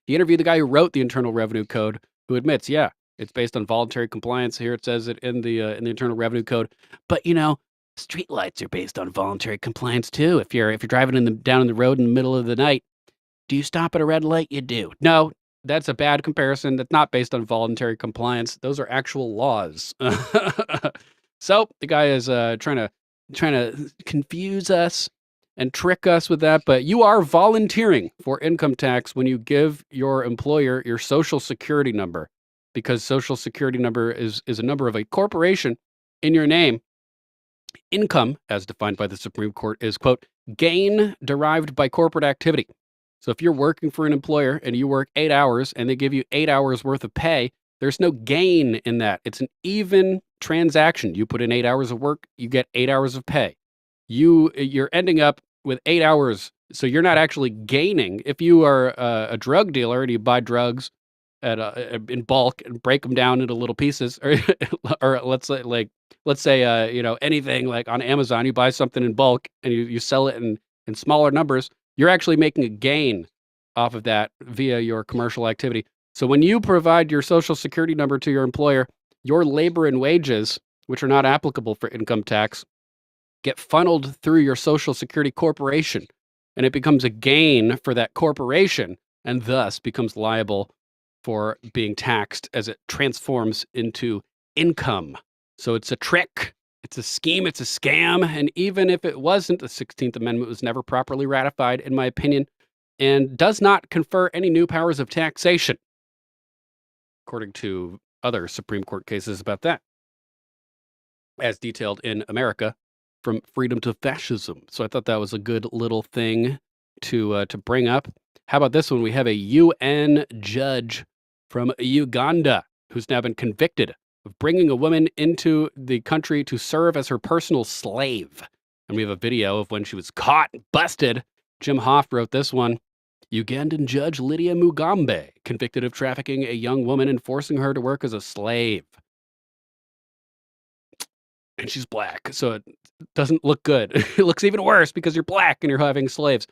He interviewed the guy who wrote the Internal Revenue Code, who admits, it's based on voluntary compliance. Here it says it in the Internal Revenue Code. But, streetlights are based on voluntary compliance, too. If you're driving down the road in the middle of the night, do you stop at a red light? You do. No, that's a bad comparison. That's not based on voluntary compliance. Those are actual laws. So the guy is trying to confuse us and trick us with that, but you are volunteering for income tax when you give your employer your social security number, because social security number is a number of a corporation in your name. Income, as defined by the Supreme Court, is, quote, gain derived by corporate activity. So if you're working for an employer and you work 8 hours and they give you 8 hours worth of pay, there's no gain in that. It's an even transaction. You put in 8 hours of work, you get 8 hours of pay. You're ending up with 8 hours, so you're not actually gaining. If you are a drug dealer and you buy drugs in bulk and break them down into little pieces, or let's say anything like on Amazon, you buy something in bulk and you sell it in smaller numbers, you're actually making a gain off of that via your commercial activity. So when you provide your social security number to your employer, your labor and wages, which are not applicable for income tax, get funneled through your social security corporation, and it becomes a gain for that corporation and thus becomes liable for being taxed as it transforms into income. So it's a trick, it's a scheme, it's a scam, and even if it wasn't, the 16th Amendment was never properly ratified, in my opinion, and does not confer any new powers of taxation, according to other Supreme Court cases about that, as detailed in America, From Freedom to Fascism. So I thought that was a good little thing to bring up. How about this one? We have a UN judge from Uganda who's now been convicted of bringing a woman into the country to serve as her personal slave. And we have a video of when she was caught and busted. Jim Hoff wrote this one. Ugandan judge Lydia Mugambe convicted of trafficking a young woman and forcing her to work as a slave. And she's black, so it doesn't look good. It looks even worse because you're black and you're having slaves.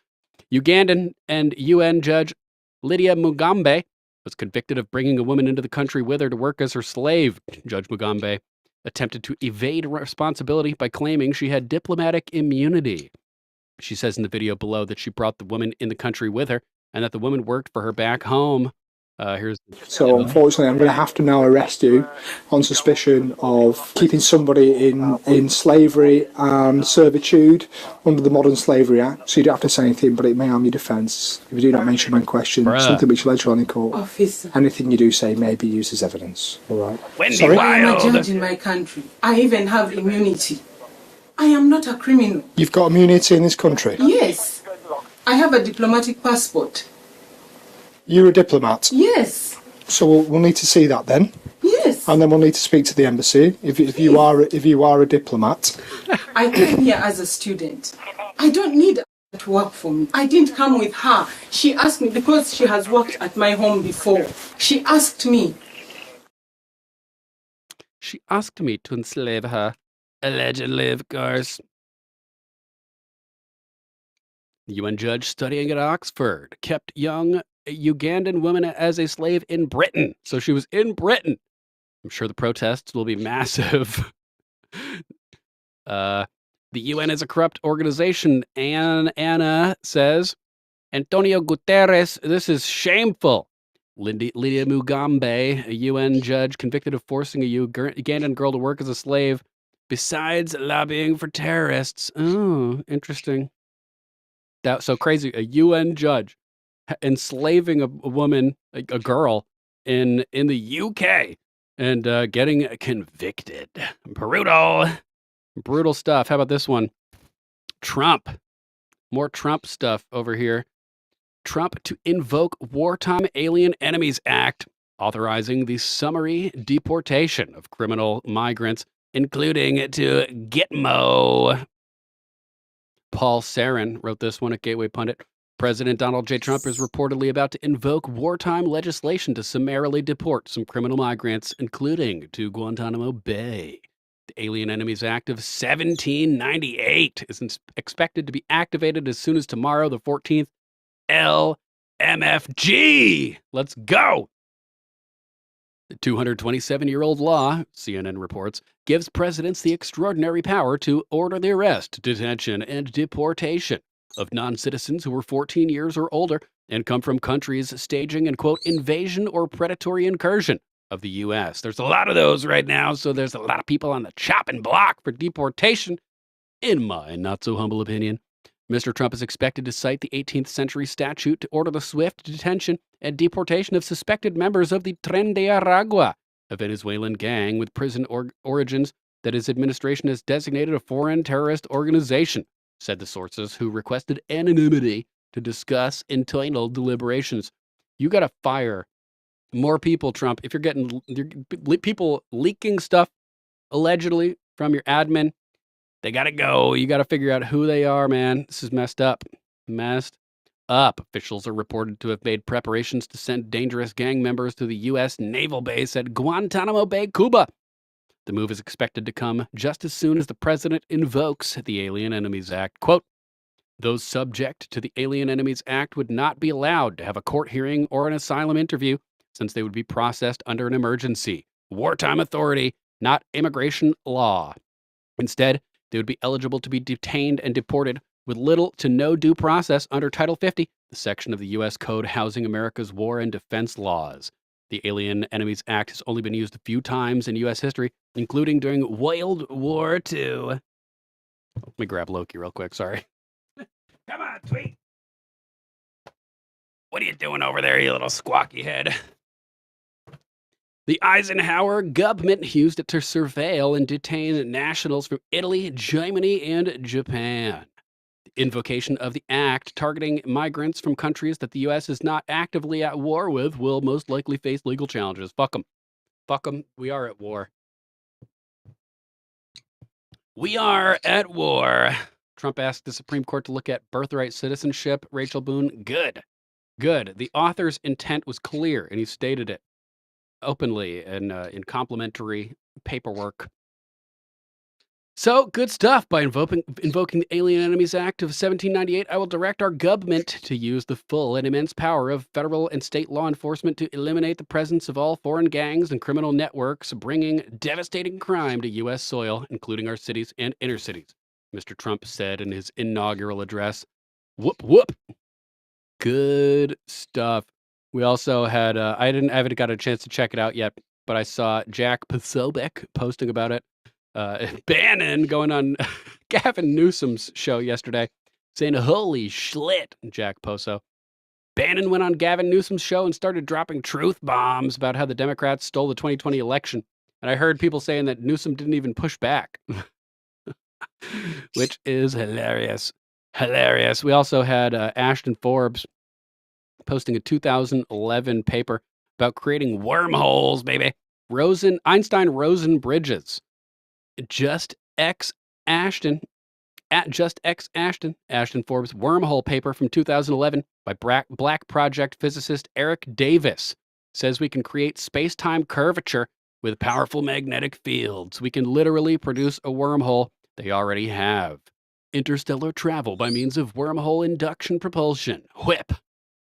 Ugandan and UN judge Lydia Mugambe was convicted of bringing a woman into the country with her to work as her slave. Judge Mugambe attempted to evade responsibility by claiming she had diplomatic immunity. She says in the video below that she brought the woman in the country with her and that the woman worked for her back home. So unfortunately, I'm going to have to now arrest you on suspicion of keeping somebody in slavery and servitude under the Modern Slavery Act. So you don't have to say anything, but it may harm your defence if you do not mention when questioned. Something which led you on in court. Officer. Anything you do say may be used as evidence. All right. Sorry? I am a judge in my country. I even have immunity. I am not a criminal. You've got immunity in this country? Yes. I have a diplomatic passport. You're a diplomat? Yes. So we'll need to see that then. Yes. And then we'll need to speak to the embassy if you are a diplomat. I came here as a student. I don't need her to work for me. I didn't come with her. She asked me because she has worked at my home before. She asked me. She asked me to enslave her. Allegedly, of course. The UN judge studying at Oxford kept young Ugandan woman as a slave in Britain. So she was in Britain. I'm sure the protests will be massive. The UN is a corrupt organization, Anna says. Antonio Guterres, this is shameful. Lydia Mugambe, a UN judge convicted of forcing a Ugandan girl to work as a slave, besides lobbying for terrorists. Oh, interesting. That's so crazy. A UN judge enslaving a woman, a girl, in the UK and getting convicted. Brutal stuff. How about this one? Trump. More Trump stuff over here. Trump to invoke Wartime Alien Enemies Act, authorizing the summary deportation of criminal migrants, including to Gitmo. Paul Sarin wrote this one at Gateway Pundit. President Donald J. Trump is reportedly about to invoke wartime legislation to summarily deport some criminal migrants, including to Guantanamo Bay. The Alien Enemies Act of 1798 is expected to be activated as soon as tomorrow, the 14th. LMFG! Let's go! The 227-year-old law, CNN reports, gives presidents the extraordinary power to order the arrest, detention, and deportation of non-citizens who were 14 years or older and come from countries staging an, quote, invasion or predatory incursion of the U.S. There's a lot of those right now, so there's a lot of people on the chopping block for deportation, in my not-so-humble opinion. Mr. Trump is expected to cite the 18th century statute to order the swift detention and deportation of suspected members of the Tren de Aragua, a Venezuelan gang with prison origins that his administration has designated a foreign terrorist organization, said the sources who requested anonymity to discuss internal deliberations. You got to fire more people, Trump. If you're getting people leaking stuff allegedly from your admin, they got to go. You got to figure out who they are, man. This is messed up. Messed up. Officials are reported to have made preparations to send dangerous gang members to the U.S. naval base at Guantanamo Bay, Cuba. The move is expected to come just as soon as the president invokes the Alien Enemies Act. Quote, those subject to the Alien Enemies Act would not be allowed to have a court hearing or an asylum interview, since they would be processed under an emergency, wartime authority, not immigration law. Instead, they would be eligible to be detained and deported with little to no due process under Title 50, the section of the U.S. Code housing America's war and defense laws. The Alien Enemies Act has only been used a few times in U.S. history, including during World War II. Let me grab Loki real quick, sorry. Come on, Tweet. What are you doing over there, you little squawky head? The Eisenhower government used it to surveil and detain nationals from Italy, Germany, and Japan. The invocation of the act targeting migrants from countries that the U.S. is not actively at war with will most likely face legal challenges. Fuck them. Fuck them. We are at war. We are at war. Trump asked the Supreme Court to look at birthright citizenship. Rachel Boone, good. Good. The author's intent was clear, and he stated it openly and in complimentary paperwork. So, good stuff. By invoking the Alien Enemies Act of 1798, I will direct our government to use the full and immense power of federal and state law enforcement to eliminate the presence of all foreign gangs and criminal networks bringing devastating crime to U.S. soil, including our cities and inner cities, Mr. Trump said in his inaugural address. Whoop, whoop. Good stuff. We also had, I haven't got a chance to check it out yet, but I saw Jack Posobiec posting about it. Bannon going on Gavin Newsom's show yesterday saying, holy schlit, Jack Poso. Bannon went on Gavin Newsom's show and started dropping truth bombs about how the Democrats stole the 2020 election. And I heard people saying that Newsom didn't even push back, which is hilarious. Hilarious. We also had Ashton Forbes posting a 2011 paper about creating wormholes, baby. Einstein-Rosen bridges. Just X Ashton, at Just X Ashton, Ashton Forbes wormhole paper from 2011 by Black Project physicist Eric Davis says we can create space-time curvature with powerful magnetic fields. We can literally produce a wormhole they already have. Interstellar travel by means of wormhole induction propulsion. Whip.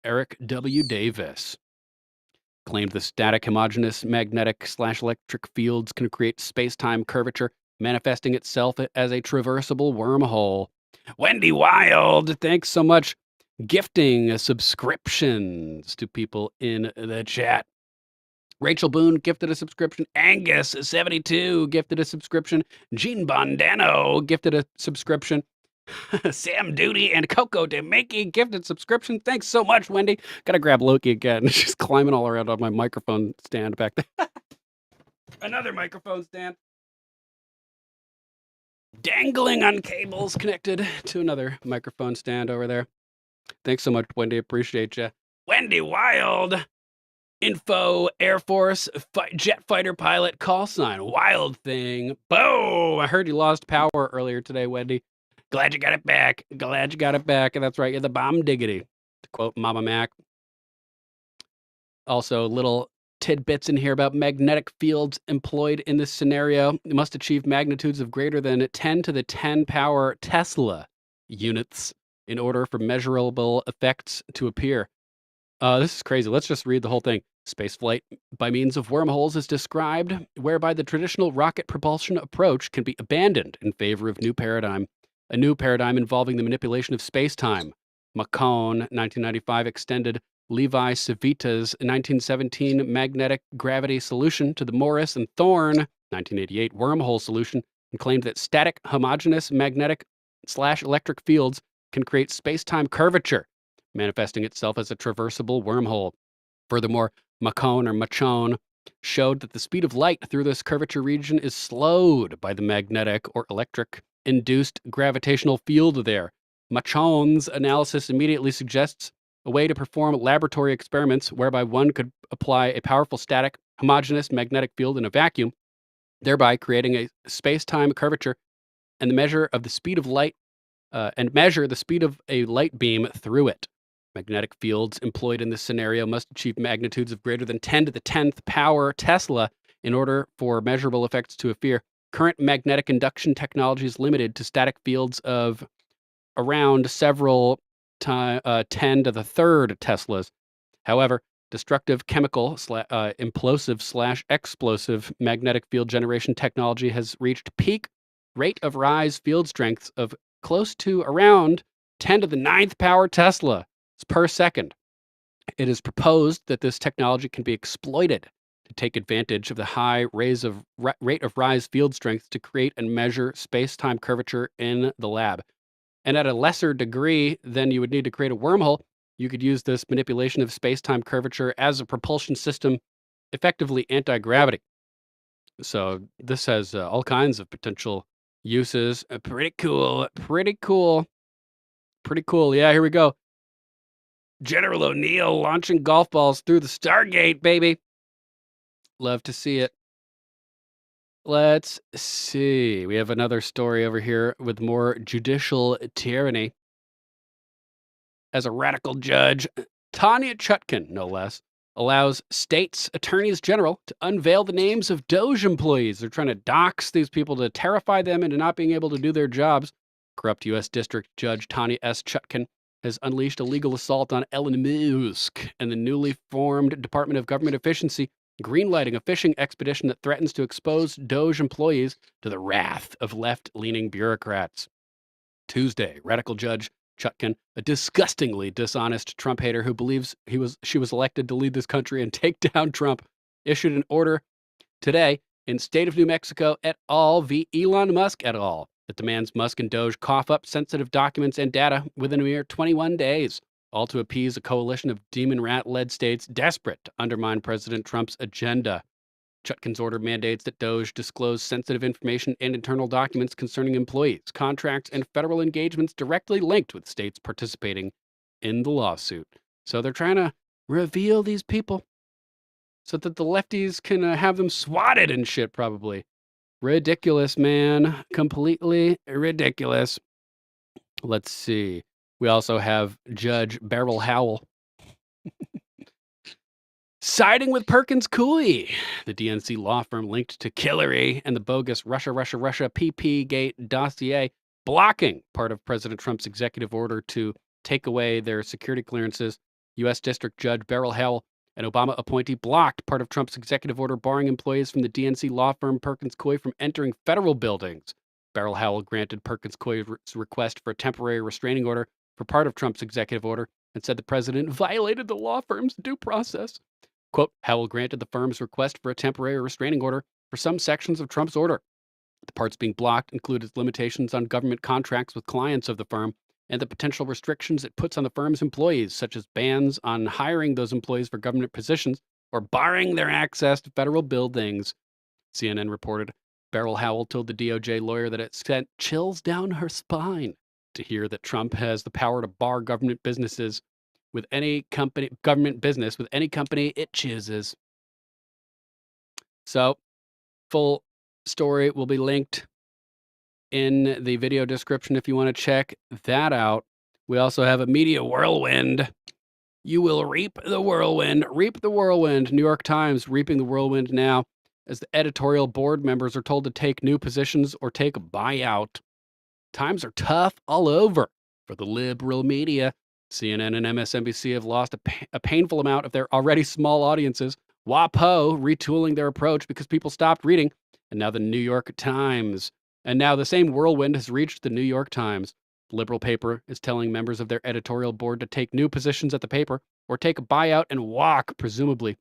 Eric W. Davis claimed the static homogeneous magnetic/electric fields can create space-time curvature, manifesting itself as a traversable wormhole. Wendy Wild, thanks so much. Gifting subscriptions to people in the chat. Rachel Boone gifted a subscription. Angus72 gifted a subscription. Gene Bondano gifted a subscription. Sam Duty and Coco DeMakey gifted subscription. Thanks so much, Wendy. Gotta grab Loki again. She's climbing all around on my microphone stand back there. Another microphone stand. Dangling on cables connected to another microphone stand over there. Thanks so much, Wendy. Appreciate you. Wendy Wild. Info Air Force jet fighter pilot call sign. Wild thing. Boom. I heard you lost power earlier today, Wendy. Glad you got it back. Glad you got it back. And that's right. You're the bomb diggity, to quote Mama Mac. Also, little tidbits in here about magnetic fields employed in this scenario. It must achieve magnitudes of greater than 10 to the 10 power Tesla units in order for measurable effects to appear. This is crazy. Let's just read the whole thing. Spaceflight by means of wormholes is described whereby the traditional rocket propulsion approach can be abandoned in favor of new paradigm. A new paradigm involving the manipulation of space-time. McCone, 1995, extended Levi Civita's 1917 magnetic gravity solution to the Morris and Thorne 1988 wormhole solution and claimed that static homogeneous magnetic/electric fields can create space-time curvature, manifesting itself as a traversable wormhole. Furthermore, Machone showed that the speed of light through this curvature region is slowed by the magnetic or electric induced gravitational field there. Machone's analysis immediately suggests a way to perform laboratory experiments whereby one could apply a powerful static homogeneous magnetic field in a vacuum, thereby creating a space-time curvature and measure the speed of a light beam through it. Magnetic fields employed in this scenario must achieve magnitudes of greater than 10 to the 10th power Tesla in order for measurable effects to appear. Current magnetic induction technology is limited to static fields of around several 10 to the third Teslas. However, destructive chemical implosive/explosive magnetic field generation technology has reached peak rate of rise field strengths of close to around 10 to the 9th power Tesla per second. It is proposed that this technology can be exploited to take advantage of the high rate of rise field strength to create and measure space-time curvature in the lab. And at a lesser degree than you would need to create a wormhole, you could use this manipulation of space-time curvature as a propulsion system, effectively anti-gravity. So this has all kinds of potential uses. Pretty cool. Yeah, here we go. General O'Neill launching golf balls through the Stargate, baby. Love to see it. Let's see. We have another story over here with more judicial tyranny. As a radical judge, Tanya Chutkan, no less, allows states' attorneys general to unveil the names of DOJ employees. They're trying to dox these people to terrify them into not being able to do their jobs. Corrupt U.S. District Judge Tanya S. Chutkan has unleashed a legal assault on Elon Musk and the newly formed Department of Government Efficiency, greenlighting a fishing expedition that threatens to expose DOJ employees to the wrath of left-leaning bureaucrats. Tuesday, radical judge Chutkan, a disgustingly dishonest Trump hater who believes she was elected to lead this country and take down Trump, issued an order today in State of New Mexico et al. V. Elon Musk et al. That demands Musk and DOJ cough up sensitive documents and data within a mere 21 days, all to appease a coalition of demon rat-led states desperate to undermine President Trump's agenda. Chutkan's order mandates that DOJ disclose sensitive information and internal documents concerning employees, contracts, and federal engagements directly linked with states participating in the lawsuit. So they're trying to reveal these people so that the lefties can have them swatted and shit, probably. Ridiculous, man. Completely ridiculous. Let's see. We also have Judge Beryl Howell siding with Perkins Coie, the DNC law firm linked to Hillary and the bogus Russia PP Gate dossier, blocking part of President Trump's executive order to take away their security clearances. U.S. District Judge Beryl Howell, an Obama appointee, blocked part of Trump's executive order barring employees from the DNC law firm Perkins Coie from entering federal buildings. Beryl Howell granted Perkins Coie's request for a temporary restraining order for part of Trump's executive order and said the president violated the law firm's due process. Quote, Howell granted the firm's request for a temporary restraining order for some sections of Trump's order. The parts being blocked included limitations on government contracts with clients of the firm and the potential restrictions it puts on the firm's employees, such as bans on hiring those employees for government positions or barring their access to federal buildings. CNN reported Beryl Howell told the DOJ lawyer that it sent chills down her spine to hear that Trump has the power to bar government business with any company it chooses. So, full story will be linked in the video description if you want to check that out. We also have a media whirlwind. You will reap the whirlwind. Reap the whirlwind. New York Times reaping the whirlwind now as the editorial board members are told to take new positions or take a buyout. Times are tough all over for the liberal media. CNN and MSNBC have lost a painful amount of their already small audiences. WAPO retooling their approach because people stopped reading. And now the New York Times. And now the same whirlwind has reached the New York Times. The liberal paper is telling members of their editorial board to take new positions at the paper or take a buyout and walk, presumably.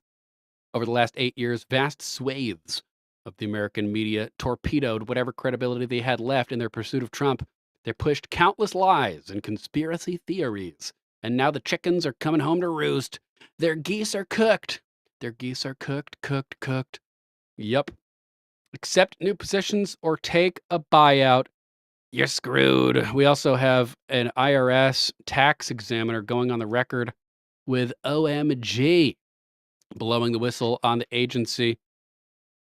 Over the last 8 years, vast swathes of the American media torpedoed whatever credibility they had left in their pursuit of Trump. They pushed countless lies and conspiracy theories. And now the chickens are coming home to roost. Their geese are cooked. Their geese are cooked. Yup. Accept new positions or take a buyout. You're screwed. We also have an IRS tax examiner going on the record with OMG, blowing the whistle on the agency,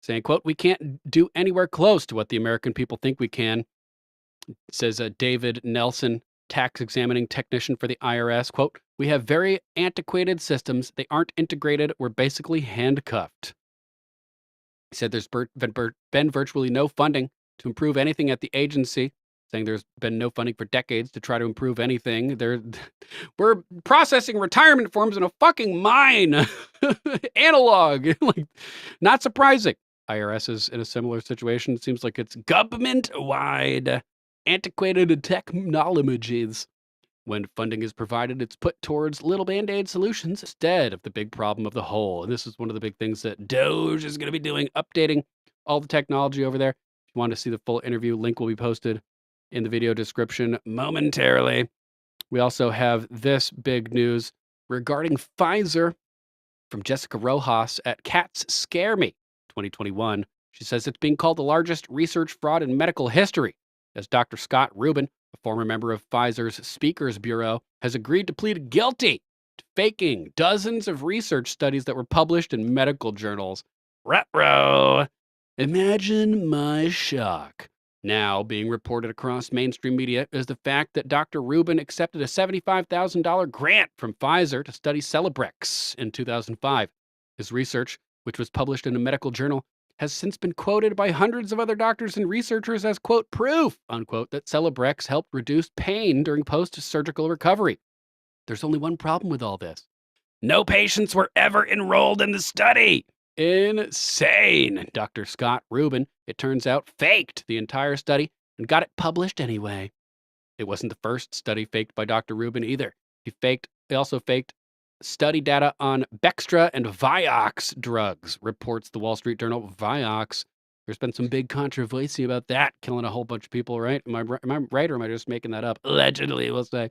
saying, quote, "We can't do anywhere close to what the American people think we can," says David Nelson, tax examining technician for the IRS. Quote, "We have very antiquated systems. They aren't integrated. We're basically handcuffed." He said there's been virtually no funding to improve anything at the agency, saying there's been no funding for decades to try to improve anything. We're processing retirement forms in a fucking mine. Analog. Like, not surprising. IRS is in a similar situation. It seems like it's government-wide antiquated technologies. When funding is provided, it's put towards little Band-Aid solutions instead of the big problem of the whole. And this is one of the big things that Doge is going to be doing, updating all the technology over there. If you want to see the full interview, link will be posted in the video description momentarily. We also have this big news regarding Pfizer from Jessica Rojas at Cats Scare Me 2021. She says it's being called the largest research fraud in medical history, as Dr. Scott Rubin, a former member of Pfizer's Speakers Bureau, has agreed to plead guilty to faking dozens of research studies that were published in medical journals. Ruh-roh. Imagine my shock. Now being reported across mainstream media is the fact that Dr. Rubin accepted a $75,000 grant from Pfizer to study Celebrex in 2005. His research, which was published in a medical journal, has since been quoted by hundreds of other doctors and researchers as, quote, proof, unquote, that Celebrex helped reduce pain during post-surgical recovery. There's only one problem with all this. No patients were ever enrolled in the study. Insane. Dr. Scott Rubin, it turns out, faked the entire study and got it published anyway. It wasn't the first study faked by Dr. Rubin either. He also faked study data on Bextra and Vioxx drugs, reports the Wall Street Journal. Vioxx. There's been some big controversy about that, killing a whole bunch of people, right? Am I right, or am I just making that up? Allegedly, we'll say.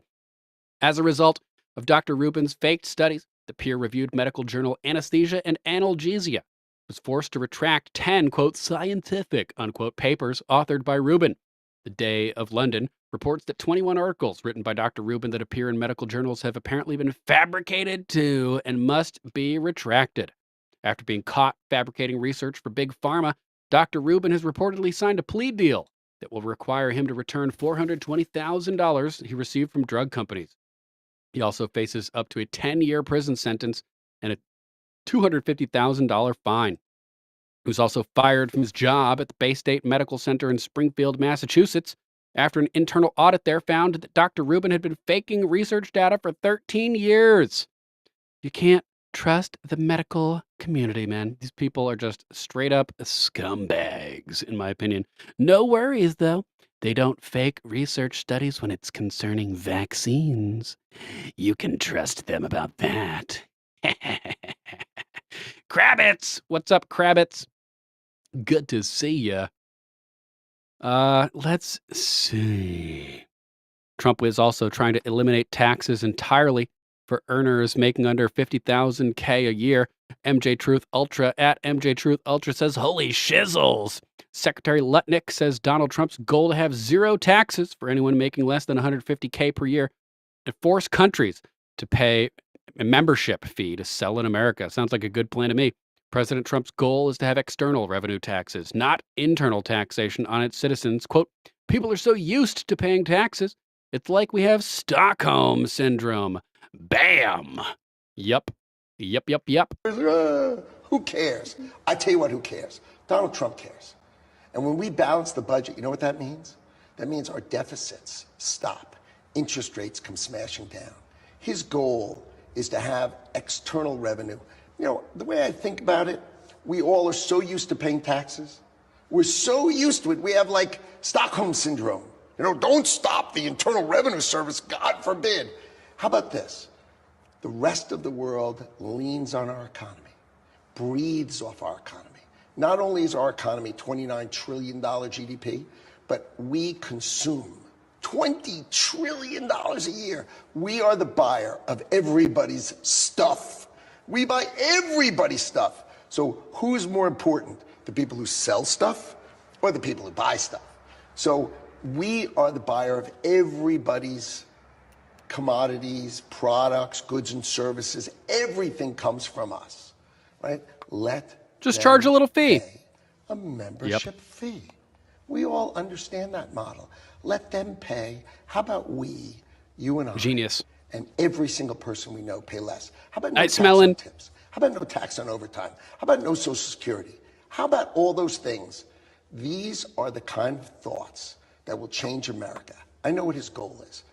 As a result of Dr. Rubin's faked studies, the peer-reviewed medical journal Anesthesia and Analgesia was forced to retract 10, quote, scientific, unquote, papers authored by Rubin. The Day of London reports that 21 articles written by Dr. Rubin that appear in medical journals have apparently been fabricated too and must be retracted. After being caught fabricating research for Big Pharma, Dr. Rubin has reportedly signed a plea deal that will require him to return $420,000 he received from drug companies. He also faces up to a 10-year prison sentence and a $250,000 fine. He was also fired from his job at the Bay State Medical Center in Springfield, Massachusetts, after an internal audit there found that Dr. Rubin had been faking research data for 13 years. You can't trust the medical community, man. These people are just straight up scumbags, in my opinion. No worries, though. They don't fake research studies when it's concerning vaccines. You can trust them about that. Krabbits! What's up, Krabbits? Good to see ya. Let's see. Trump was also trying to eliminate taxes entirely for earners making under $50,000 a year. MJ Truth Ultra at MJ Truth Ultra says, holy shizzles. Secretary Lutnick says Donald Trump's goal to have zero taxes for anyone making less than $150K per year and force countries to pay a membership fee to sell in America. Sounds like a good plan to me. President Trump's goal is to have external revenue taxes, not internal taxation on its citizens. Quote, people are so used to paying taxes, it's like we have Stockholm Syndrome. Bam! Yup. Who cares? I tell you what, who cares? Donald Trump cares. And when we balance the budget, you know what that means? That means our deficits stop. Interest rates come smashing down. His goal is to have external revenue. You know, the way I think about it, we all are so used to paying taxes. We're so used to it. We have like Stockholm Syndrome. You know, don't stop the Internal Revenue Service, God forbid. How about this? The rest of the world leans on our economy, breathes off our economy. Not only is our economy $29 trillion GDP, but we consume $20 trillion a year. We are the buyer of everybody's stuff. We buy everybody's stuff. So who's more important, the people who sell stuff or the people who buy stuff? So we are the buyer of everybody's commodities, products, goods and services. Everything comes from us, right? Just charge a little fee. A membership fee. We all understand that model. Let them pay. How about we, you and I, genius, and every single person we know pay less? How about no Night tax smelling. on tips? How about no tax on overtime? How about no Social Security? How about all those things? These are the kind of thoughts that will change America. I know what his goal is.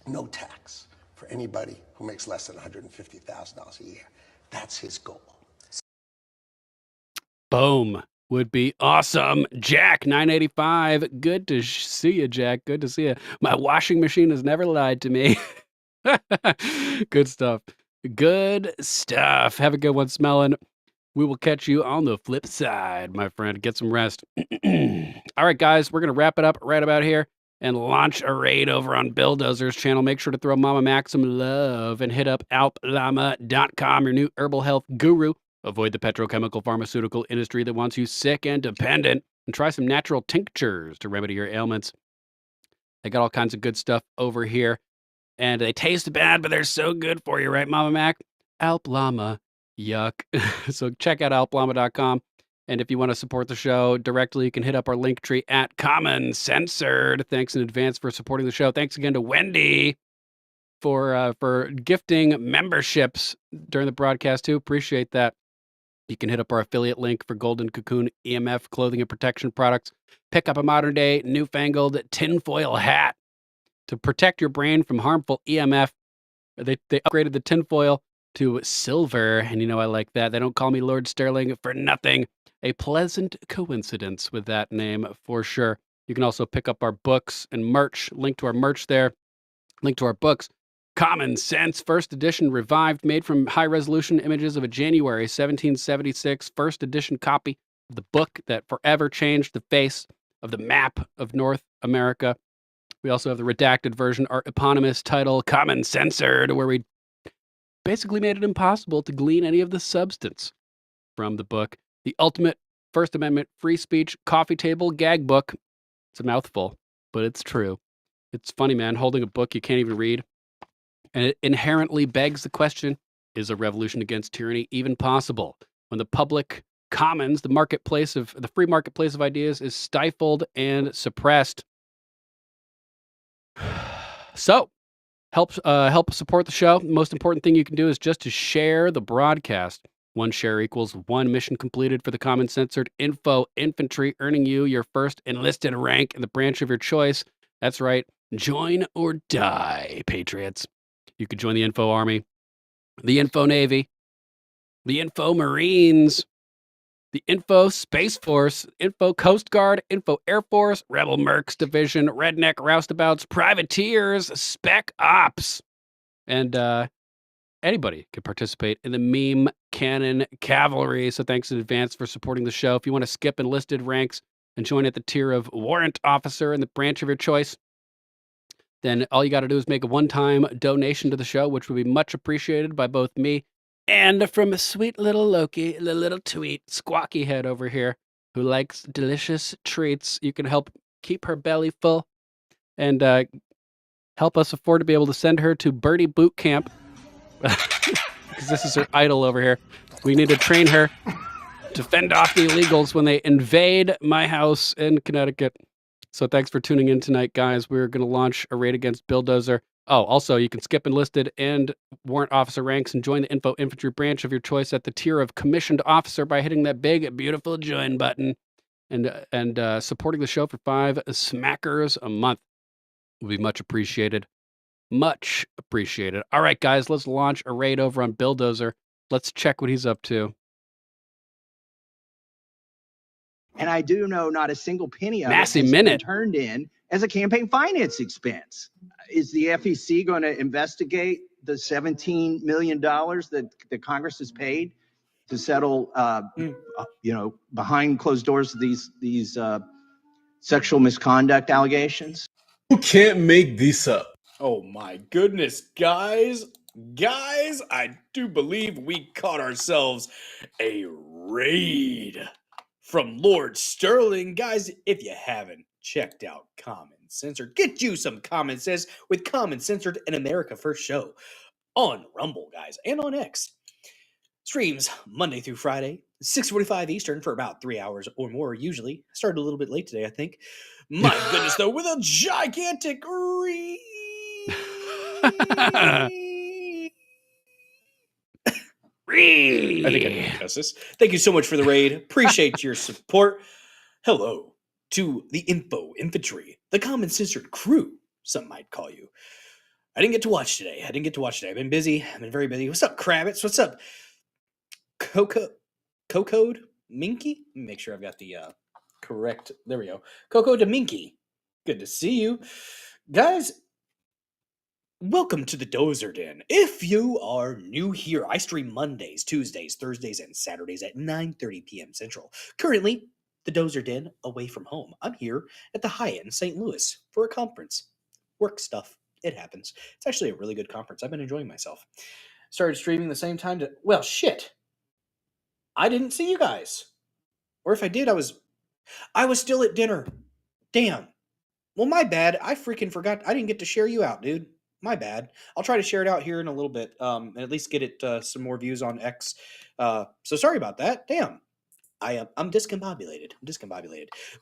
No tax for anybody who makes less than $150,000 a year. That's his goal. Boom. Would be awesome. Jack, 985. Good to see you, Jack. Good to see you. My washing machine has never lied to me. Good stuff. Good stuff. Have a good one, Smelling. We will catch you on the flip side, my friend. Get some rest. All right, guys, we're going to wrap it up right about here and launch a raid over on Bulldozer's channel. Make sure to throw Mama Mac some love and hit up alplama.com, your new herbal health guru. Avoid the petrochemical pharmaceutical industry that wants you sick and dependent, and try some natural tinctures to remedy your ailments. They got all kinds of good stuff over here, and they taste bad, but they're so good for you, right, Mama Mac? Alplama, yuck. So check out alplama.com, and if you want to support the show directly, you can hit up our link tree at Common Censored. Thanks in advance for supporting the show. Thanks again to Wendy for gifting memberships during the broadcast too. Appreciate that. You can hit up our affiliate link for Golden Cocoon EMF clothing and protection products. Pick up a modern day, newfangled tinfoil hat to protect your brain from harmful EMF. They upgraded the tinfoil to silver, and I like that. They don't call me Lord Sterling for nothing. A pleasant coincidence with that name for sure. You can also pick up our books and merch. Link to our merch there. Link to our books. Common Sense, first edition revived, made from high-resolution images of a January 1776 first edition copy of the book that forever changed the face of the map of North America. We also have the redacted version, our eponymous title, Common Censored, where we basically made it impossible to glean any of the substance from the book. The ultimate First Amendment free speech coffee table gag book. It's a mouthful, but it's true. It's funny, man, holding a book you can't even read. And it inherently begs the question, is a revolution against tyranny even possible? When the public commons, the free marketplace of ideas is stifled and suppressed. So, help support the show. The most important thing you can do is just to share the broadcast. One share equals one mission completed for the Common Censored Info Infantry, earning you your first enlisted rank in the branch of your choice. That's right. Join or die, patriots. You could join the Info Army, the Info Navy, the Info Marines, the Info Space Force, Info Coast Guard, Info Air Force, Rebel Mercs Division, Redneck Roustabouts, Privateers, Spec Ops, and anybody can participate in the Meme Cannon Cavalry. So thanks in advance for supporting the show. If you want to skip enlisted ranks and join at the tier of Warrant Officer in the branch of your choice, then all you got to do is make a one-time donation to the show, which would be much appreciated by both me and from a sweet little Loki, the little tweet, Squawky Head over here, who likes delicious treats. You can help keep her belly full and help us afford to be able to send her to Birdie Boot Camp, because this is her idol over here. We need to train her to fend off the illegals when they invade my house in Connecticut. So thanks for tuning in tonight, guys. We're going to launch a raid against Bulldozer. Oh, also, you can skip enlisted and warrant officer ranks and join the Info Infantry branch of your choice at the tier of commissioned officer by hitting that big, beautiful join button and supporting the show for 5 smackers a month. Would be much appreciated. Much appreciated. All right, guys, let's launch a raid over on Bulldozer. Let's check what he's up to. And I do know not a single penny of Massey it has Minute been turned in as a campaign finance expense. Is the FEC going to investigate the $17 million that the Congress has paid to settle, behind closed doors, these sexual misconduct allegations? You can't make this up. Oh my goodness, guys, I do believe we caught ourselves a raid from Lord Sterling. Guys, if you haven't checked out Common Censored, get you some Common Sense with Common Censored, an America First show on Rumble, guys, and on X. Streams Monday through Friday, 6:45 Eastern for about 3 hours or more, usually. Started a little bit late today, I think. My goodness, though, with a gigantic read. I think I can discuss this. Thank you so much for the raid. Appreciate your support. Hello to the Info Infantry, the Common Censored crew, some might call you. I didn't get to watch today. I've been busy. I've been very busy. What's up, Kravitz? What's up? Cocode Minky? Let me make sure I've got the correct. There we go. Coco de Minky. Good to see you. Guys, welcome to the Dozer Den. If you are new here, I stream Mondays, Tuesdays, Thursdays, and Saturdays at 9:30 p.m. Central. Currently, the Dozer Den away from home. I'm here at the Hyatt in St. Louis for a conference. Work stuff. It happens. It's actually a really good conference. I've been enjoying myself. Started streaming the same time to... Well, shit. I didn't see you guys. Or if I did, I was still at dinner. Damn. Well, my bad. I freaking forgot. I didn't get to share you out, dude. My bad. I'll try to share it out here in a little bit, and at least get it some more views on X. So sorry about that. Damn. I'm discombobulated.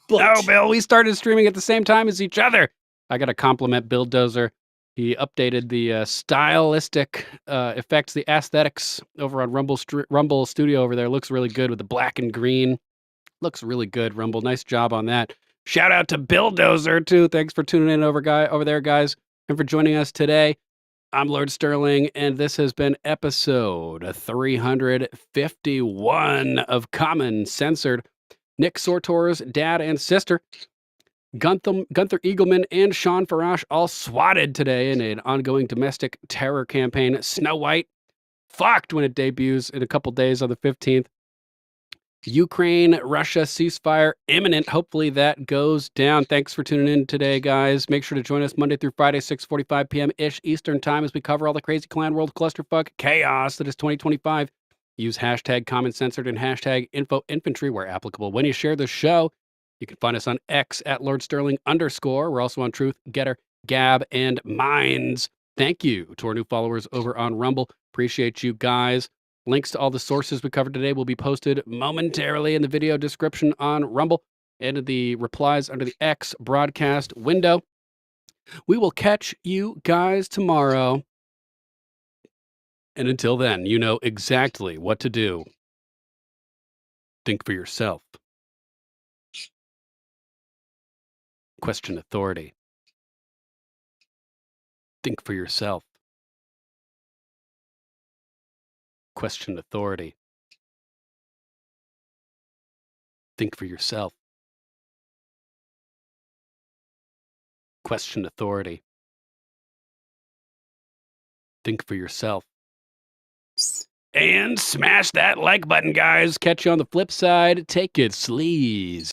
But... No, Bill, we started streaming at the same time as each other. I got to compliment Bill Dozer. He updated the stylistic effects, the aesthetics over on Rumble Studio over there. Looks really good with the black and green. Looks really good, Rumble. Nice job on that. Shout out to Bill Dozer, too. Thanks for tuning in over there, guys, and for joining us today. I'm Lord Sterling, and this has been episode 351 of Common Censored. Nick Sortor's dad and sister, Gunther Eagleman and Sean Farash, all swatted today in an ongoing domestic terror campaign. Snow White, fucked when it debuts in a couple days on the 15th. Ukraine-Russia ceasefire imminent. Hopefully that goes down. Thanks for tuning in today, guys. Make sure to join us Monday through Friday, 6:45 p.m.-ish Eastern Time as we cover all the crazy clan world clusterfuck chaos that is 2025. Use hashtag Common Censored and hashtag Info Infantry where applicable. When you share the show, you can find us on X at Lord Sterling _. We're also on Truth, Getter, Gab, and Minds. Thank you to our new followers over on Rumble. Appreciate you guys. Links to all the sources we covered today will be posted momentarily in the video description on Rumble and in the replies under the X broadcast window. We will catch you guys tomorrow. And until then, you know exactly what to do. Think for yourself. Question authority. Think for yourself. Question authority. Think for yourself. Question authority. Think for yourself. And smash that like button, guys. Catch you on the flip side. Take it, sleaze.